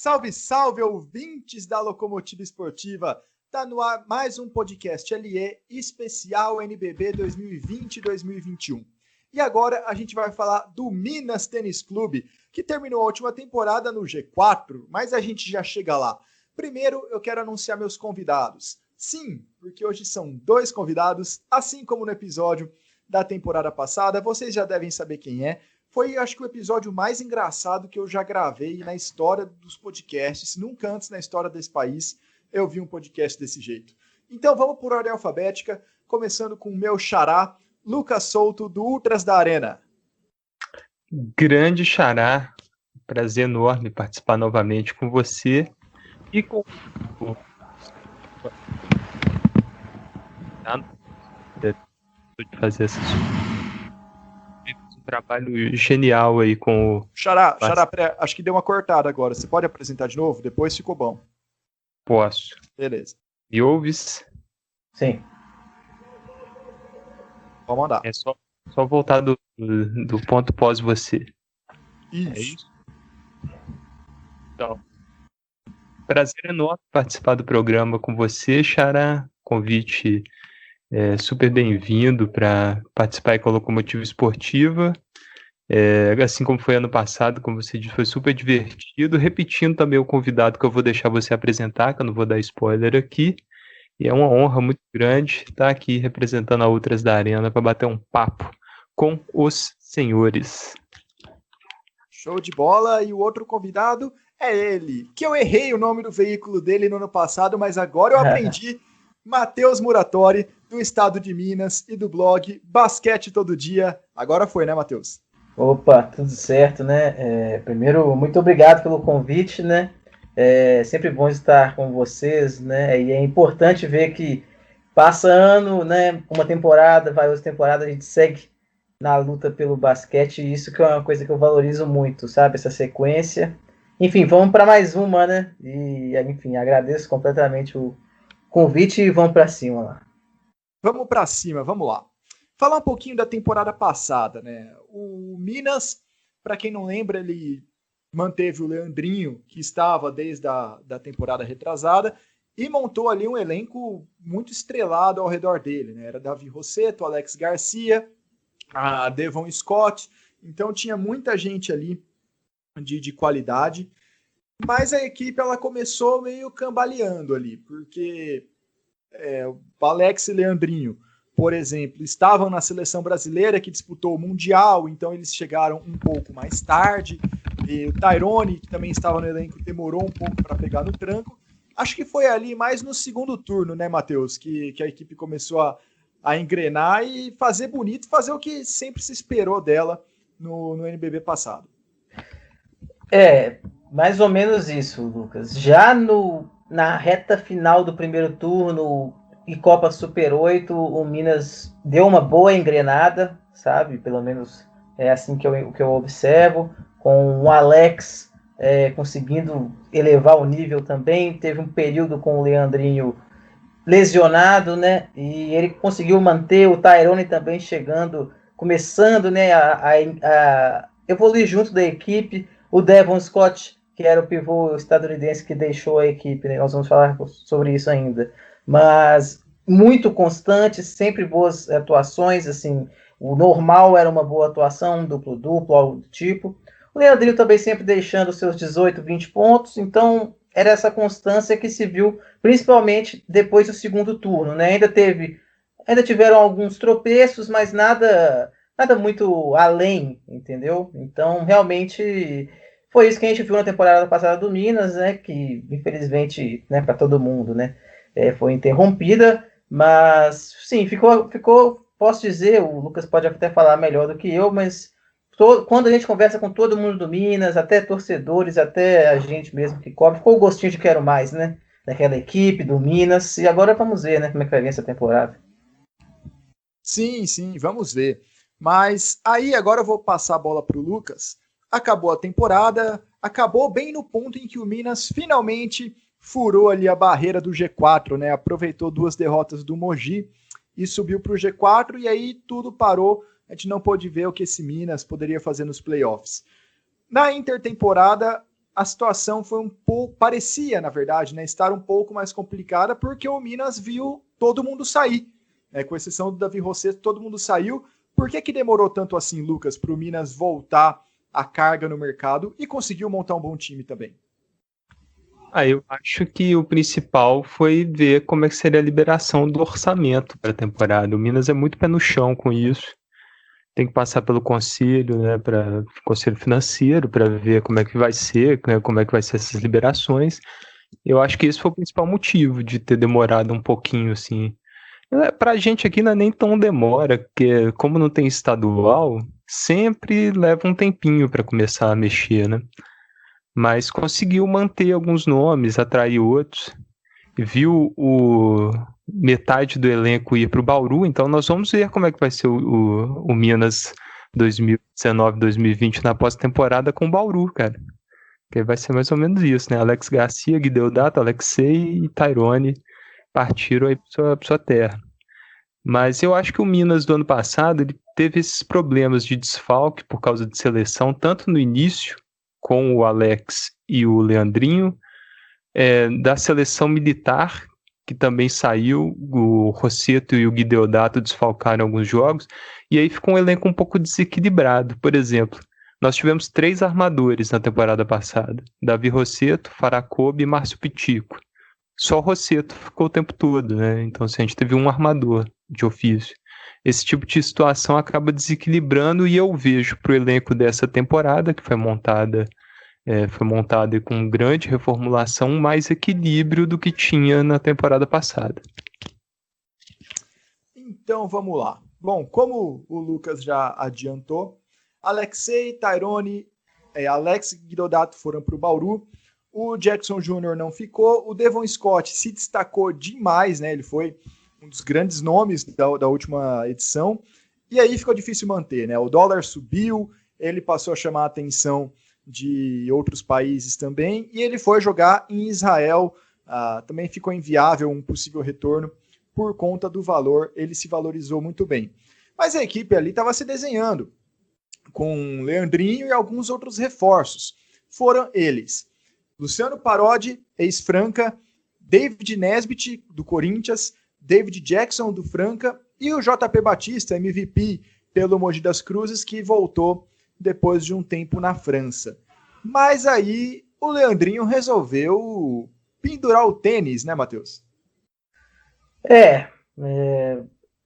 Salve, salve, ouvintes da Locomotiva Esportiva! Tá no ar mais um podcast LE especial NBB 2020-2021. E agora a gente vai falar do Minas Tênis Clube, que terminou a última temporada no G4, mas a gente já chega lá. Primeiro, eu quero anunciar meus convidados. Sim, porque hoje são 2 convidados, assim como no episódio da temporada passada. Vocês já devem saber quem é. Foi, acho que, o episódio mais engraçado que eu já gravei na história dos podcasts. Nunca antes na história desse país eu vi um podcast desse jeito. Então vamos por ordem alfabética, começando com o meu xará, Lucas Souto, do Ultras da Arena. Grande xará, prazer enorme participar novamente com você e com de fazer essa trabalho genial aí com o... Xará, acho que deu uma cortada agora. Você pode apresentar de novo? Depois ficou bom. Posso. Beleza. Me ouves? Sim. Vamos mandar. É só voltar do ponto pós você. Isso. É isso? Então, prazer enorme participar do programa com você, xará. Convite super bem-vindo para participar com a Locomotiva Esportiva. Assim como foi ano passado, como você disse, foi super divertido. Repetindo também o convidado que eu vou deixar você apresentar, que eu não vou dar spoiler aqui. E é uma honra muito grande estar aqui representando a Ultras da Arena para bater um papo com os senhores. Show de bola. E o outro convidado é ele, que eu errei o nome do veículo dele no ano passado, mas agora eu aprendi. Matheus Muratori, do estado de Minas e do blog Basquete Todo Dia. Agora foi, né, Matheus? Opa, tudo certo, né? Primeiro, muito obrigado pelo convite, né? É sempre bom estar com vocês, né? E é importante ver que passa ano, né? Uma temporada, vai outra temporada, a gente segue na luta pelo basquete, e isso que é uma coisa que eu valorizo muito, sabe? Essa sequência. Enfim, vamos para mais uma, né? E, enfim, agradeço completamente o convite e vamos para cima lá. Vamos para cima, vamos lá. Falar um pouquinho da temporada passada, né? O Minas, para quem não lembra, ele manteve o Leandrinho, que estava desde da temporada retrasada, e montou ali um elenco muito estrelado ao redor dele, né? Era Davi Rossetto, Alex Garcia, a Devon Scott, então tinha muita gente ali de qualidade, mas a equipe ela começou meio cambaleando ali, porque o Alex e Leandrinho, por exemplo, estavam na seleção brasileira que disputou o Mundial, então eles chegaram um pouco mais tarde. E o Tyrone, que também estava no elenco, demorou um pouco para pegar no tranco. Acho que foi ali mais no segundo turno, né, Matheus, que a equipe começou a engrenar e fazer bonito, fazer o que sempre se esperou dela no NBB passado. Mais ou menos isso, Lucas. Já na reta final do primeiro turno e Copa Super 8, o Minas deu uma boa engrenada, sabe? Pelo menos é assim que eu observo, com o Alex conseguindo elevar o nível também. Teve um período com o Leandrinho lesionado, né? E ele conseguiu manter o Tyrone também chegando, começando, né, a evoluir junto da equipe. O Devon Scott, que era o pivô estadunidense que deixou a equipe, né? Nós vamos falar sobre isso ainda. Mas muito constante, sempre boas atuações, assim, o normal era uma boa atuação, duplo-duplo, algo do tipo. O Leandrinho também sempre deixando seus 18, 20 pontos, então era essa constância que se viu, principalmente depois do segundo turno, né? Ainda tiveram alguns tropeços, mas nada muito além, entendeu? Então, realmente, foi isso que a gente viu na temporada passada do Minas, né? Que, infelizmente, né, para todo mundo, né? Foi interrompida, mas, sim, ficou, posso dizer, o Lucas pode até falar melhor do que eu, mas quando a gente conversa com todo mundo do Minas, até torcedores, até a gente mesmo que cobre, ficou o gostinho de quero mais, né? Daquela equipe, do Minas, e agora vamos ver, né, como é que vai vir essa temporada. Sim, vamos ver. Mas aí agora eu vou passar a bola para o Lucas. Acabou a temporada, acabou bem no ponto em que o Minas finalmente furou ali a barreira do G4, né? Aproveitou 2 derrotas do Mogi e subiu para o G4, e aí tudo parou. A gente não pôde ver o que esse Minas poderia fazer nos playoffs. Na intertemporada, a situação foi um pouco, parecia, na verdade, né, estar um pouco mais complicada, porque o Minas viu todo mundo sair, né, com exceção do Davi Rosseto, todo mundo saiu. Por que demorou tanto assim, Lucas, para o Minas voltar a carga no mercado e conseguiu montar um bom time também? Eu acho que o principal foi ver como é que seria a liberação do orçamento para a temporada. O Minas é muito pé no chão com isso. Tem que passar pelo conselho, né, para conselho financeiro, para ver como é que vai ser, né, como é que vai ser essas liberações. Eu acho que esse foi o principal motivo de ter demorado um pouquinho, assim. Pra gente aqui não é nem tão demora, porque como não tem estadual, sempre leva um tempinho para começar a mexer, né? Mas conseguiu manter alguns nomes, atrair outros. Viu metade do elenco ir para o Bauru, então nós vamos ver como é que vai ser o Minas 2019-2020 na pós-temporada com o Bauru, cara. Que vai ser mais ou menos isso, né? Alex Garcia, Guideodato, Alexei e Tairone partiram aí para sua terra. Mas eu acho que o Minas do ano passado ele teve esses problemas de desfalque por causa de seleção, tanto no início, com o Alex e o Leandrinho, da seleção militar, que também saiu, o Rosseto e o Guideodato desfalcaram alguns jogos, e aí ficou um elenco um pouco desequilibrado. Por exemplo, nós tivemos 3 armadores na temporada passada, Davi Rosseto, Faracobe e Márcio Pitico. Só o Rosseto ficou o tempo todo, né? Então, assim, a gente teve um armador de ofício. Esse tipo de situação acaba desequilibrando e eu vejo para o elenco dessa temporada, que foi montada com grande reformulação, mais equilíbrio do que tinha na temporada passada. Então vamos lá. Bom, como o Lucas já adiantou, Alexei, Tairone, Alex e Guideodato foram para o Bauru. O Jackson Jr. não ficou. O Devon Scott se destacou demais, né? Ele foi um dos grandes nomes da última edição. E aí ficou difícil manter, né? O dólar subiu, ele passou a chamar a atenção de outros países também, e ele foi jogar em Israel. Também ficou inviável um possível retorno por conta do valor, ele se valorizou muito bem. Mas a equipe ali estava se desenhando, com Leandrinho e alguns outros reforços. Foram eles: Luciano Parodi, ex-Franca, David Nesbitt, do Corinthians, David Jackson, do Franca, e o JP Batista, MVP pelo Mogi das Cruzes, que voltou depois de um tempo na França. Mas aí o Leandrinho resolveu pendurar o tênis, né, Matheus?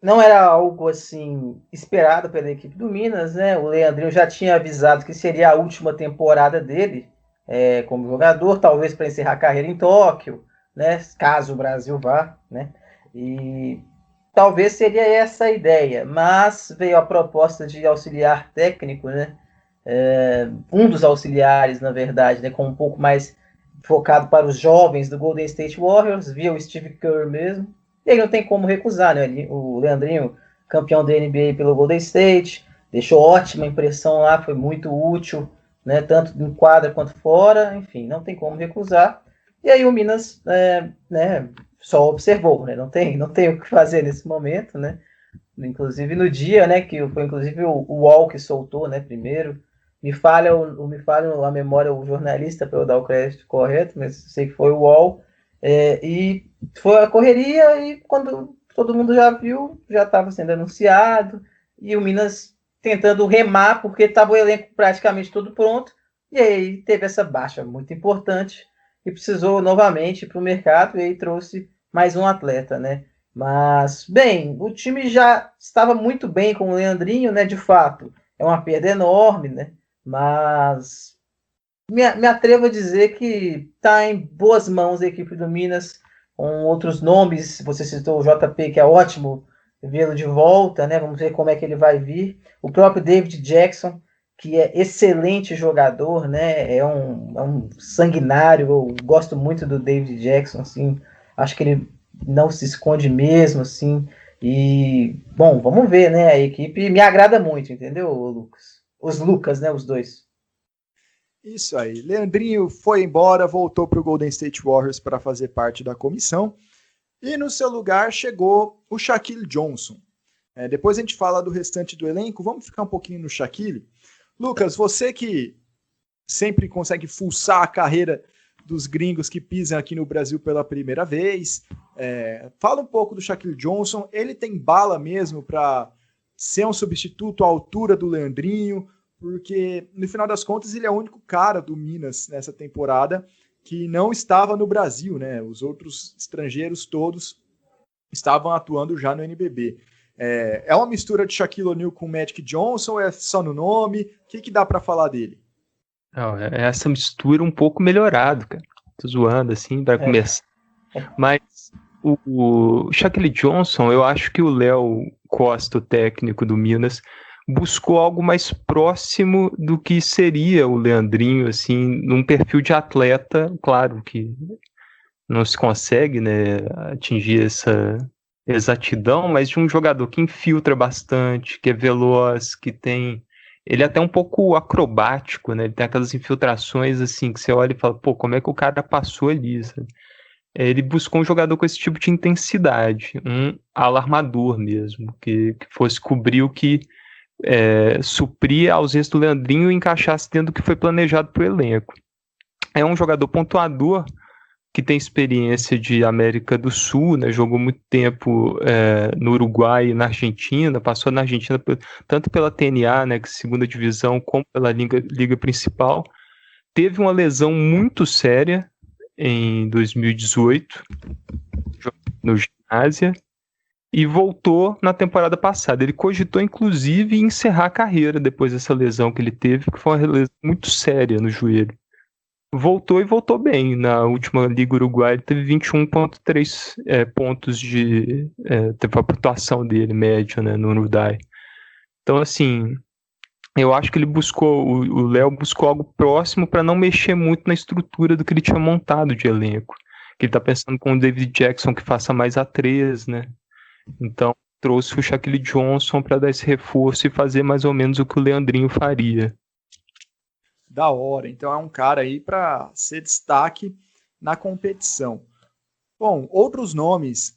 Não era algo assim esperado pela equipe do Minas, né? O Leandrinho já tinha avisado que seria a última temporada dele como jogador, talvez para encerrar a carreira em Tóquio, né? Caso o Brasil vá, né? E talvez seria essa a ideia, mas veio a proposta de auxiliar técnico, né? Um dos auxiliares, na verdade, né? Com um pouco mais focado para os jovens do Golden State Warriors, via o Steve Kerr mesmo. E aí não tem como recusar, né? O Leandrinho, campeão da NBA pelo Golden State, deixou ótima impressão lá, foi muito útil, né? Tanto em quadra quanto fora, enfim, não tem como recusar. E aí o Minas, né? Só observou, né? Não tem o que fazer nesse momento, né? Inclusive no dia, né? Que foi inclusive o UOL que soltou, né? Primeiro. Me falha a memória o jornalista para eu dar o crédito correto, mas sei que foi o UOL. E foi a correria, e quando todo mundo já viu, já estava sendo anunciado, e o Minas tentando remar, porque estava o elenco praticamente todo pronto, e aí teve essa baixa muito importante, e precisou novamente ir para o mercado, e aí trouxe mais um atleta, né? Mas, bem, o time já estava muito bem com o Leandrinho, né? De fato, é uma perda enorme, né? Mas me atrevo a dizer que está em boas mãos a equipe do Minas, com outros nomes. Você citou o JP, que é ótimo vê-lo de volta, né? Vamos ver como é que ele vai vir. O próprio David Jackson, que é excelente jogador, né? É um sanguinário. Eu gosto muito do David Jackson, assim. Acho que ele não se esconde mesmo, assim. E, bom, vamos ver, né? A equipe me agrada muito, entendeu, Lucas? Os Lucas, né? Os dois. Isso aí. Leandrinho foi embora, voltou para o Golden State Warriors para fazer parte da comissão. E no seu lugar chegou o Shaquille Johnson. Depois a gente fala do restante do elenco. Vamos ficar um pouquinho no Shaquille. Lucas, você que sempre consegue fuçar a carreira dos gringos que pisam aqui no Brasil pela primeira vez. Fala um pouco do Shaquille Johnson. Ele tem bala mesmo para ser um substituto à altura do Leandrinho, porque no final das contas ele é o único cara do Minas nessa temporada que não estava no Brasil, né? Os outros estrangeiros todos estavam atuando já no NBB. É uma mistura de Shaquille O'Neal com Magic Johnson, ou é só no nome? O que dá para falar dele? Não, é essa mistura um pouco melhorado, cara. Tô zoando, assim, vai começar. Mas o Shaquille Johnson, eu acho que o Léo Costa, o técnico do Minas, buscou algo mais próximo do que seria o Leandrinho, assim, num perfil de atleta. Claro que não se consegue, né, atingir essa exatidão, mas de um jogador que infiltra bastante, que é veloz, que tem... Ele é até um pouco acrobático, né? Ele tem aquelas infiltrações, assim, que você olha e fala, pô, como é que o cara passou ali, sabe? Ele buscou um jogador com esse tipo de intensidade, um alarmador mesmo, que fosse cobrir o que suprir a ausência do Leandrinho e encaixasse dentro do que foi planejado para o elenco. É um jogador pontuador, que tem experiência de América do Sul, né? Jogou muito tempo no Uruguai e na Argentina, passou na Argentina tanto pela TNA, né, que é a segunda divisão, como pela liga principal. Teve uma lesão muito séria em 2018, no ginásio, e voltou na temporada passada. Ele cogitou, inclusive, encerrar a carreira depois dessa lesão que ele teve, que foi uma lesão muito séria no joelho. Voltou e voltou bem. Na última Liga Uruguai ele teve 21,3 pontos teve a pontuação dele, média, né, no Uruguai. Então, assim, eu acho que ele buscou, o Léo buscou algo próximo para não mexer muito na estrutura do que ele tinha montado de elenco. Que ele tá pensando com o David Jackson que faça mais A3, né? Então, trouxe o Shaquille Johnson para dar esse reforço e fazer mais ou menos o que o Leandrinho faria. Da hora, então é um cara aí para ser destaque na competição. Bom, outros nomes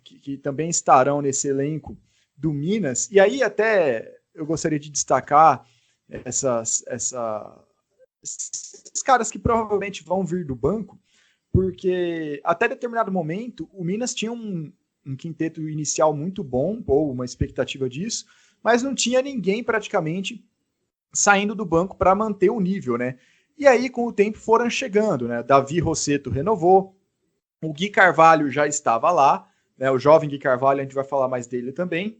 que também estarão nesse elenco do Minas, e aí até eu gostaria de destacar esses caras que provavelmente vão vir do banco, porque até determinado momento o Minas tinha um quinteto inicial muito bom, ou uma expectativa disso, mas não tinha ninguém praticamente saindo do banco para manter o nível, né? E aí, com o tempo, foram chegando, né? Davi Rossetto renovou, o Gui Carvalho já estava lá, né? O jovem Gui Carvalho, a gente vai falar mais dele também.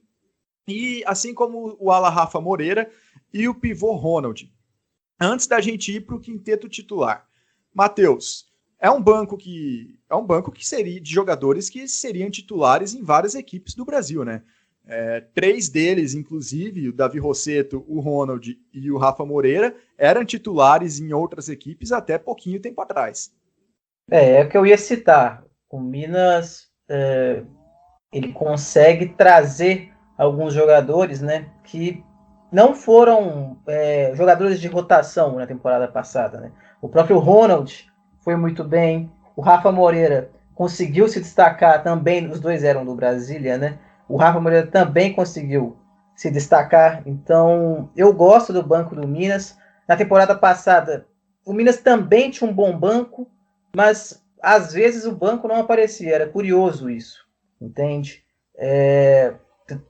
E assim como o ala Rafa Moreira e o pivô Ronald. Antes da gente ir para o quinteto titular. Matheus, é um banco que seria de jogadores que seriam titulares em várias equipes do Brasil, né? 3 deles, inclusive, o Davi Rossetto, o Ronald e o Rafa Moreira, eram titulares em outras equipes até pouquinho tempo atrás. É o que eu ia citar. O Minas, ele consegue trazer alguns jogadores, né, que não foram jogadores de rotação na temporada passada, né? O próprio Ronald foi muito bem, o Rafa Moreira conseguiu se destacar também, os dois eram do Brasília, né? O Rafa Moreira também conseguiu se destacar, então eu gosto do banco do Minas. Na temporada passada, o Minas também tinha um bom banco, mas às vezes o banco não aparecia, era curioso isso, entende?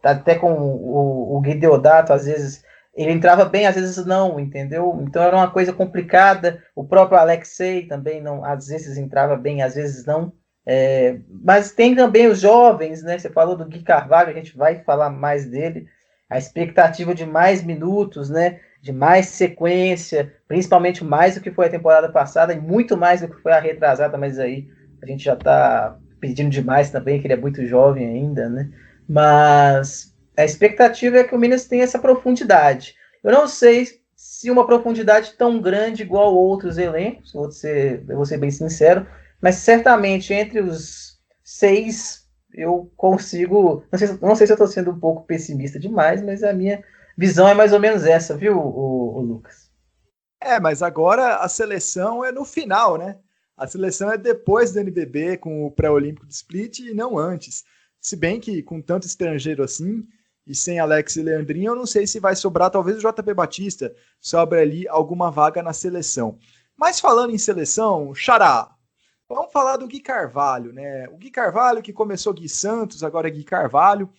Até com o Gui Deodato, às vezes ele entrava bem, às vezes não, entendeu? Então era uma coisa complicada. O próprio Alexei também não, às vezes entrava bem, às vezes não. Mas tem também os jovens, né? Você falou do Gui Carvalho, a gente vai falar mais dele. A expectativa de mais minutos, né? De mais sequência, principalmente mais do que foi a temporada passada e muito mais do que foi a retrasada, mas aí a gente já está pedindo demais também, que ele é muito jovem ainda, né? Mas a expectativa é que o Minas tenha essa profundidade. Eu não sei se uma profundidade tão grande igual outros elencos, eu vou ser bem sincero, mas certamente entre os 6 eu consigo. Não sei se eu estou sendo um pouco pessimista demais, mas a minha visão é mais ou menos essa, viu, o Lucas? Mas agora a seleção é no final, né? A seleção é depois do NBB, com o pré-olímpico de Split, e não antes. Se bem que com tanto estrangeiro assim, e sem Alex e Leandrinho, eu não sei se vai sobrar, talvez o JP Batista sobre ali alguma vaga na seleção. Mas falando em seleção, Xará, vamos falar do Gui Carvalho, né? O Gui Carvalho, que começou Gui Santos, agora é Gui Carvalho,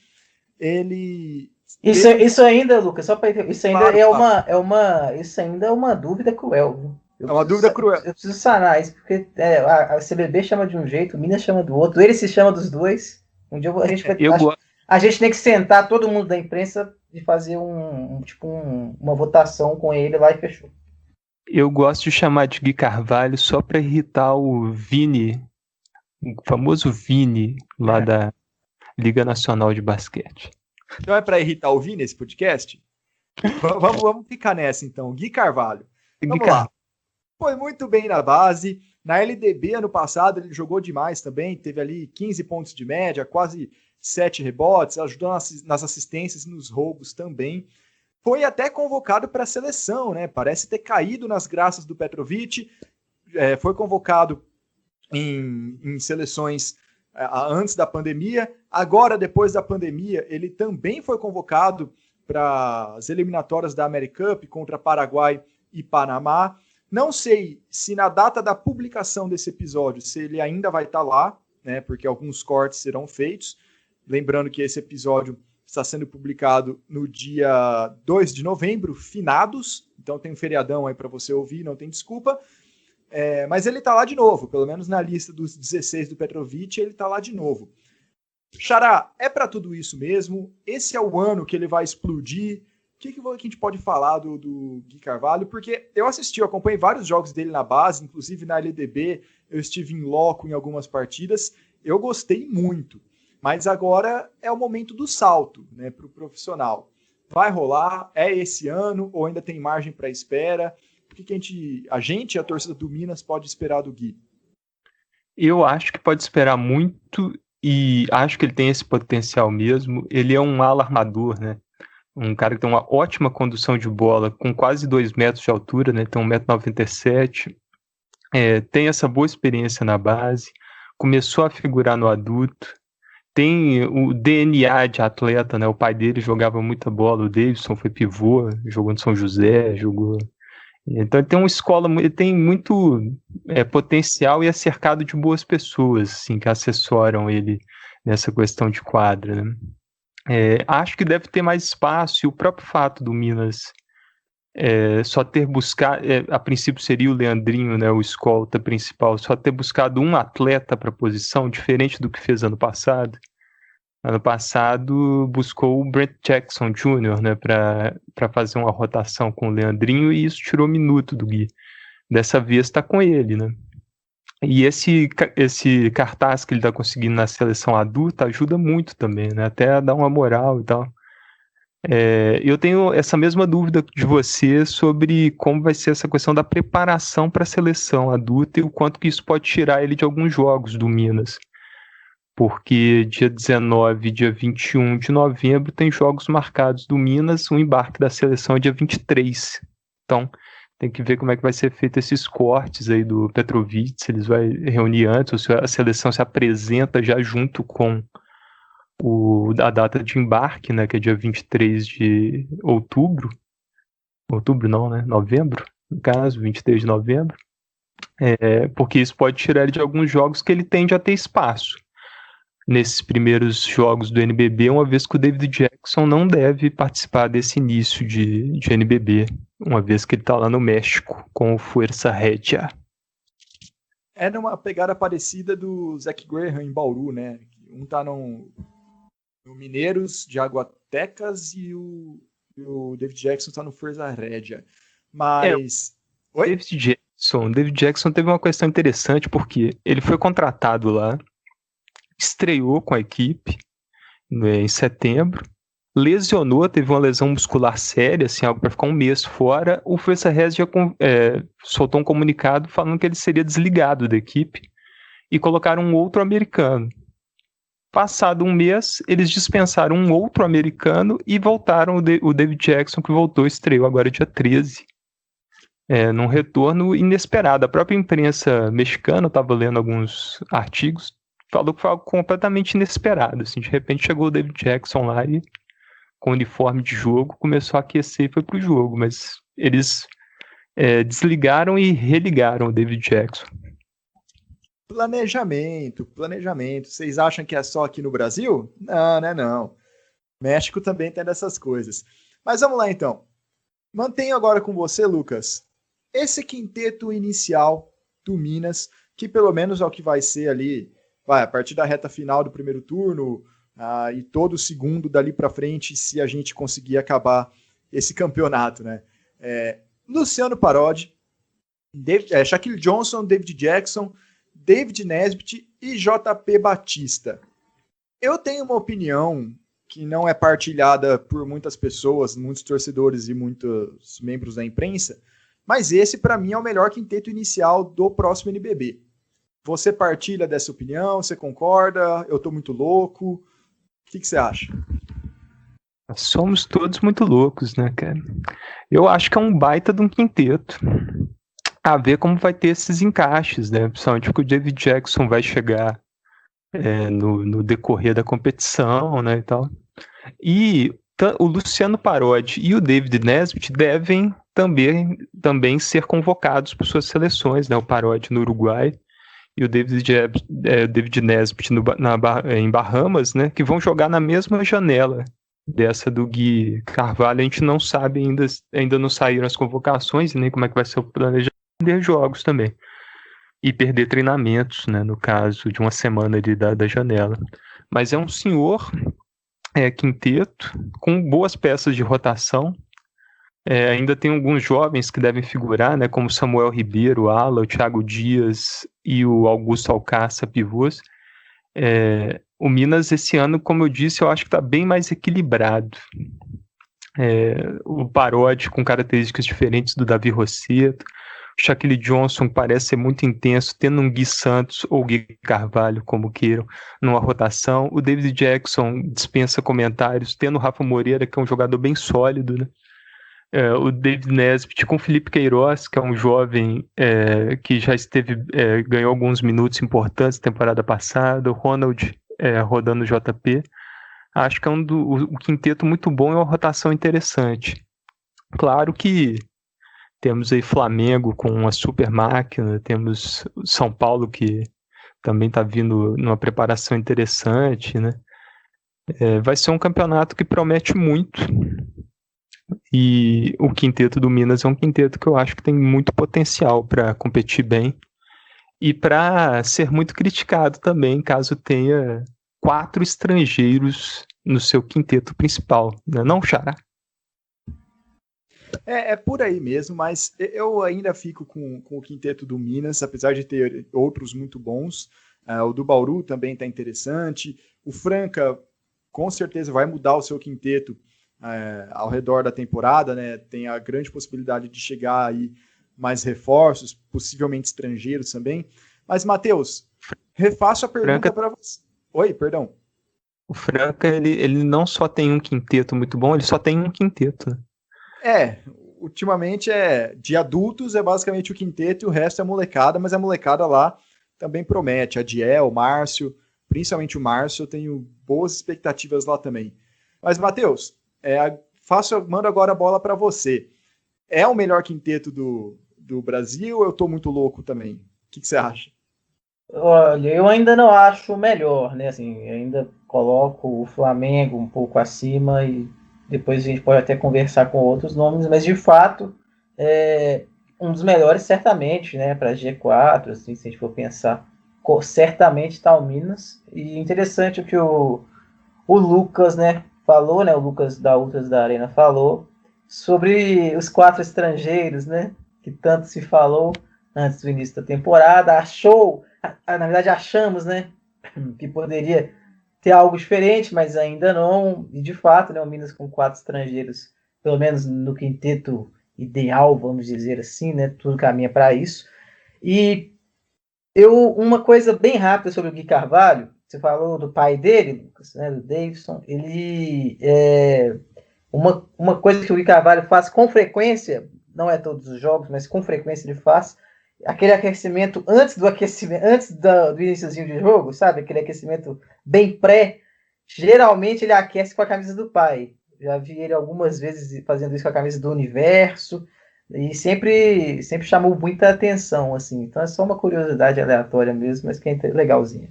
ele... Isso ainda, Lucas, só para isso ainda claro, isso ainda é uma dúvida cruel. É uma dúvida cruel. Eu preciso sanar isso, porque a CBB chama de um jeito, o Minas chama do outro, ele se chama dos dois. Um dia a gente tem que sentar todo mundo da imprensa e fazer uma votação com ele lá e fechou. Eu gosto de chamar de Gui Carvalho só para irritar o Vini, o famoso Vini lá da Liga Nacional de Basquete. Então é para irritar o Vini esse podcast? Vamos ficar nessa então. Gui Carvalho. Vamos lá. Foi muito bem na base. Na LDB, ano passado, ele jogou demais também. Teve ali 15 pontos de média, quase 7 rebotes. Ajudou nas assistências e nos roubos também. Foi até convocado para a seleção, né? Parece ter caído nas graças do Petrovic. Foi convocado em seleções antes da pandemia. Agora, depois da pandemia, ele também foi convocado para as eliminatórias da AmeriCup contra Paraguai e Panamá. Não sei se na data da publicação desse episódio, se ele ainda vai estar lá, né, porque alguns cortes serão feitos. Lembrando que esse episódio está sendo publicado no dia 2 de novembro, finados, então tem um feriadão aí para você ouvir, não tem desculpa. Mas ele está lá de novo, pelo menos na lista dos 16 do Petrovic, ele está lá de novo. Xará, é para tudo isso mesmo? Esse é o ano que ele vai explodir? O que a gente pode falar do Gui Carvalho? Porque eu acompanhei vários jogos dele na base, inclusive na LDB, eu estive em loco em algumas partidas, eu gostei muito, mas agora é o momento do salto, né, para o profissional. Vai rolar? É esse ano ou ainda tem margem para espera? O que a torcida do Minas, pode esperar do Gui? Eu acho que pode esperar muito e acho que ele tem esse potencial mesmo. Ele é um ala armador, né? Um cara que tem uma ótima condução de bola, com quase 2 metros de altura, né? Tem 1,97 m. Tem essa boa experiência na base, começou a figurar no adulto, tem o DNA de atleta, né? O pai dele jogava muita bola, o Davidson foi pivô, jogou no São José, jogou... Então ele tem uma escola, ele tem muito potencial e é cercado de boas pessoas, assim, que assessoram ele nessa questão de quadra, né? Acho que deve ter mais espaço, e o próprio fato do Minas só ter buscado, a princípio seria o Leandrinho, né, o escolta principal, só ter buscado um atleta para a posição, diferente do que fez ano passado. Ano passado buscou o Brent Jackson Jr., né, para fazer uma rotação com o Leandrinho, e isso tirou minuto do Gui. Dessa vez está com ele, né? E esse cartaz que ele está conseguindo na seleção adulta ajuda muito também, né? Até a dar uma moral e tal. Eu tenho essa mesma dúvida de você sobre como vai ser essa questão da preparação para a seleção adulta e o quanto que isso pode tirar ele de alguns jogos do Minas. Porque dia 19 e dia 21 de novembro tem jogos marcados do Minas, o embarque da seleção é dia 23. Então, tem que ver como é que vai ser feito esses cortes aí do Petrovic, se eles vão reunir antes, ou se a seleção se apresenta já junto com a data de embarque, né, que é dia 23 de outubro. Outubro não, né? Novembro, no caso, 23 de novembro. Porque isso pode tirar ele de alguns jogos que ele tende a ter espaço nesses primeiros jogos do NBB, uma vez que o David Jackson não deve participar desse início de NBB, uma vez que ele está lá no México com o Fuerza Regia. É numa pegada parecida do Zach Graham em Bauru, né? Um tá no Mineiros de Aguatecas e o David Jackson tá no Fuerza Regia. Mas... Oi? David Jackson teve uma questão interessante, porque ele foi contratado lá, estreou com a equipe em setembro, lesionou, teve uma lesão muscular séria, assim, algo para ficar um mês fora. O Fuerza Regia soltou um comunicado falando que ele seria desligado da equipe e colocaram um outro americano. Passado um mês, eles dispensaram um outro americano e voltaram o David Jackson, que voltou, estreou agora dia 13. Num retorno inesperado. A própria imprensa mexicana, estava lendo alguns artigos, falou que foi algo completamente inesperado. Assim, de repente chegou o David Jackson lá e com uniforme de jogo, começou a aquecer e foi pro jogo, mas eles desligaram e religaram o David Jackson. Planejamento. Vocês acham que é só aqui no Brasil? Não, né? Não. México também tem dessas coisas. Mas vamos lá então. Mantenho agora com você, Lucas, esse quinteto inicial do Minas, que pelo menos é o que vai ser ali, a partir da reta final do primeiro turno e todo o segundo dali para frente, se a gente conseguir acabar esse campeonato, né? Luciano Parodi, Shaquille Johnson, David Jackson, David Nesbitt e JP Batista. Eu tenho uma opinião que não é partilhada por muitas pessoas, muitos torcedores e muitos membros da imprensa, mas esse, para mim, é o melhor quinteto inicial do próximo NBB. Você partilha dessa opinião? Você concorda? Eu tô muito louco? O que você acha? Somos todos muito loucos, né, cara? Eu acho que é um baita de um quinteto. A ver como vai ter esses encaixes, né? Principalmente porque o David Jackson vai chegar no decorrer da competição, né, e tal. E o Luciano Parodi e o David Nesbitt devem também ser convocados por suas seleções, né? O Parodi no Uruguai e o David Nesbitt em Bahamas, né? Que vão jogar na mesma janela dessa do Gui Carvalho. A gente não sabe ainda não saíram as convocações, nem como é que vai ser o planejamento de jogos também. E perder treinamentos, né, no caso de uma semana ali da janela. Mas é um senhor quinteto, com boas peças de rotação. Ainda tem alguns jovens que devem figurar, né, como Samuel Ribeiro, o Ala, o Thiago Dias e o Augusto Alcácer, pivôs. O Minas, esse ano, como eu disse, eu acho que está bem mais equilibrado. O Parodi com características diferentes do Davi Rosseto, o Shaquille Johnson parece ser muito intenso, tendo um Gui Santos ou Gui Carvalho, como queiram, numa rotação. O David Jackson dispensa comentários, tendo o Rafa Moreira, que é um jogador bem sólido, né? O David Nesbitt com o Felipe Queiroz, que é um jovem que já ganhou alguns minutos importantes na temporada passada, o Ronald rodando o JP. Acho que é um quinteto muito bom e uma rotação interessante. Claro que temos aí Flamengo com uma super máquina, temos São Paulo que também está vindo numa preparação interessante, né? Vai ser um campeonato que promete muito. E o quinteto do Minas é um quinteto que eu acho que tem muito potencial para competir bem e para ser muito criticado também, caso tenha 4 estrangeiros no seu quinteto principal, né? Não, Xará? É por aí mesmo, mas eu ainda fico com o quinteto do Minas, apesar de ter outros muito bons. O do Bauru também está interessante. O Franca, com certeza, vai mudar o seu quinteto ao redor da temporada, né? Tem a grande possibilidade de chegar aí mais reforços, possivelmente estrangeiros também. Mas, Matheus, refaço a pergunta para você. Oi, perdão. O Franca, ele não só tem um quinteto muito bom, ele só tem um quinteto, né? Ultimamente de adultos é basicamente o quinteto e o resto é molecada, mas a molecada lá também promete. Adiel, Márcio, principalmente o Márcio, eu tenho boas expectativas lá também. Mas, Matheus, mando agora a bola para você. É o melhor quinteto do Brasil ou eu tô muito louco também? O que você acha? Olha, eu ainda não acho o melhor, né? Assim, ainda coloco o Flamengo um pouco acima e depois a gente pode até conversar com outros nomes, mas de fato é um dos melhores certamente, né? Para G4, assim, se a gente for pensar, certamente está o Minas. E interessante o que o Lucas, né, falou, né? O Lucas da Ultras da Arena falou sobre os 4 estrangeiros, né? Que tanto se falou antes do início da temporada. Na verdade achamos, né, que poderia ter algo diferente, mas ainda não. E de fato, né, o Minas com 4 estrangeiros, pelo menos no quinteto ideal, vamos dizer assim, né, tudo caminha para isso. E uma coisa bem rápida sobre o Gui Carvalho, você falou do pai dele, Lucas, né, do Davidson, ele uma coisa que o Gui Carvalho faz com frequência, não é todos os jogos, mas com frequência ele faz, aquele aquecimento antes do iníciozinho de jogo, sabe? Aquele aquecimento bem pré. Geralmente ele aquece com a camisa do pai. Já vi ele algumas vezes fazendo isso com a camisa do Universo. E sempre chamou muita atenção, assim. Então é só uma curiosidade aleatória mesmo, mas que é legalzinha.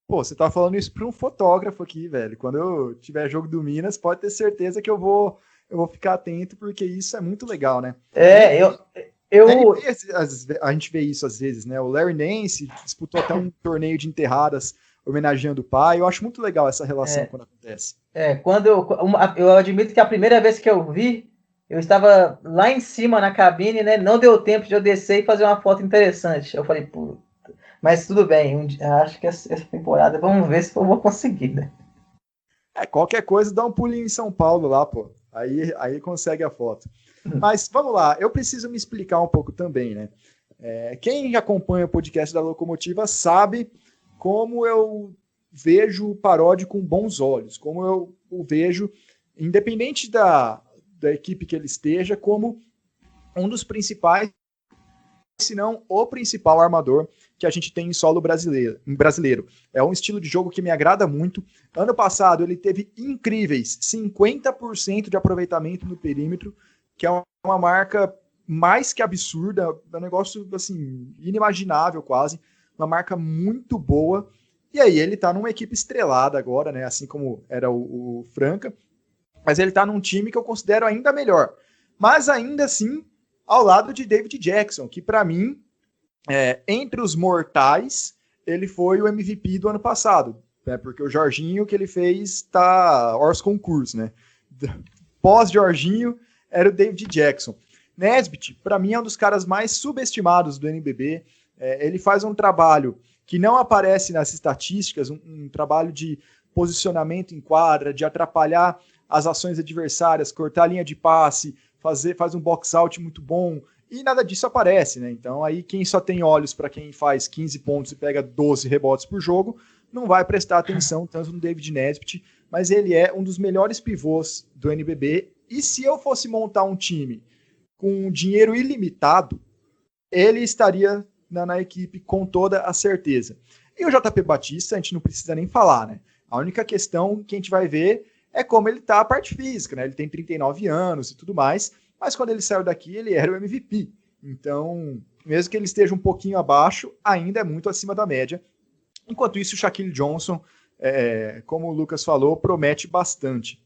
Pô, você tá falando isso para um fotógrafo aqui, velho. Quando eu tiver jogo do Minas, pode ter certeza que eu vou ficar atento, porque isso é muito legal, né? A gente vê isso às vezes, né? O Larry Nance disputou até um torneio de enterradas homenageando o pai. Eu acho muito legal essa relação quando acontece. Quando eu admito que a primeira vez que eu vi, eu estava lá em cima na cabine, né? Não deu tempo de eu descer e fazer uma foto interessante. Eu falei, pô, mas tudo bem, acho que essa temporada, vamos ver se eu vou conseguir, né? Qualquer coisa, dá um pulinho em São Paulo lá, pô. Aí consegue a foto. Mas vamos lá, eu preciso me explicar um pouco também, né? Quem acompanha o podcast da Locomotiva sabe como eu vejo o Parodi com bons olhos, como eu o vejo, independente da equipe que ele esteja, como um dos principais, se não o principal armador que a gente tem em solo brasileiro. É um estilo de jogo que me agrada muito. Ano passado ele teve incríveis 50% de aproveitamento no perímetro, que é uma marca mais que absurda, é um negócio assim, inimaginável quase, uma marca muito boa. E aí ele tá numa equipe estrelada agora, né? Assim como era o Franca, mas ele tá num time que eu considero ainda melhor. Mas ainda assim, ao lado de David Jackson, que para mim, entre os mortais, ele foi o MVP do ano passado, né? Porque o Jorginho que ele fez tá hors concurso, né? Pós-Jorginho era o David Jackson. Nesbitt, para mim, é um dos caras mais subestimados do NBB. Ele faz um trabalho que não aparece nas estatísticas, um trabalho de posicionamento em quadra, de atrapalhar as ações adversárias, cortar a linha de passe, faz um box-out muito bom, e nada disso aparece, né? Então aí quem só tem olhos para quem faz 15 pontos e pega 12 rebotes por jogo, não vai prestar atenção tanto no David Nesbitt, mas ele é um dos melhores pivôs do NBB, e se eu fosse montar um time com dinheiro ilimitado, ele estaria na equipe com toda a certeza. E o JP Batista, a gente não precisa nem falar, né? A única questão que a gente vai ver é como ele tá a parte física, né? Ele tem 39 anos e tudo mais, mas quando ele saiu daqui, ele era o MVP. Então, mesmo que ele esteja um pouquinho abaixo, ainda é muito acima da média. Enquanto isso, o Shaquille Johnson, como o Lucas falou, promete bastante.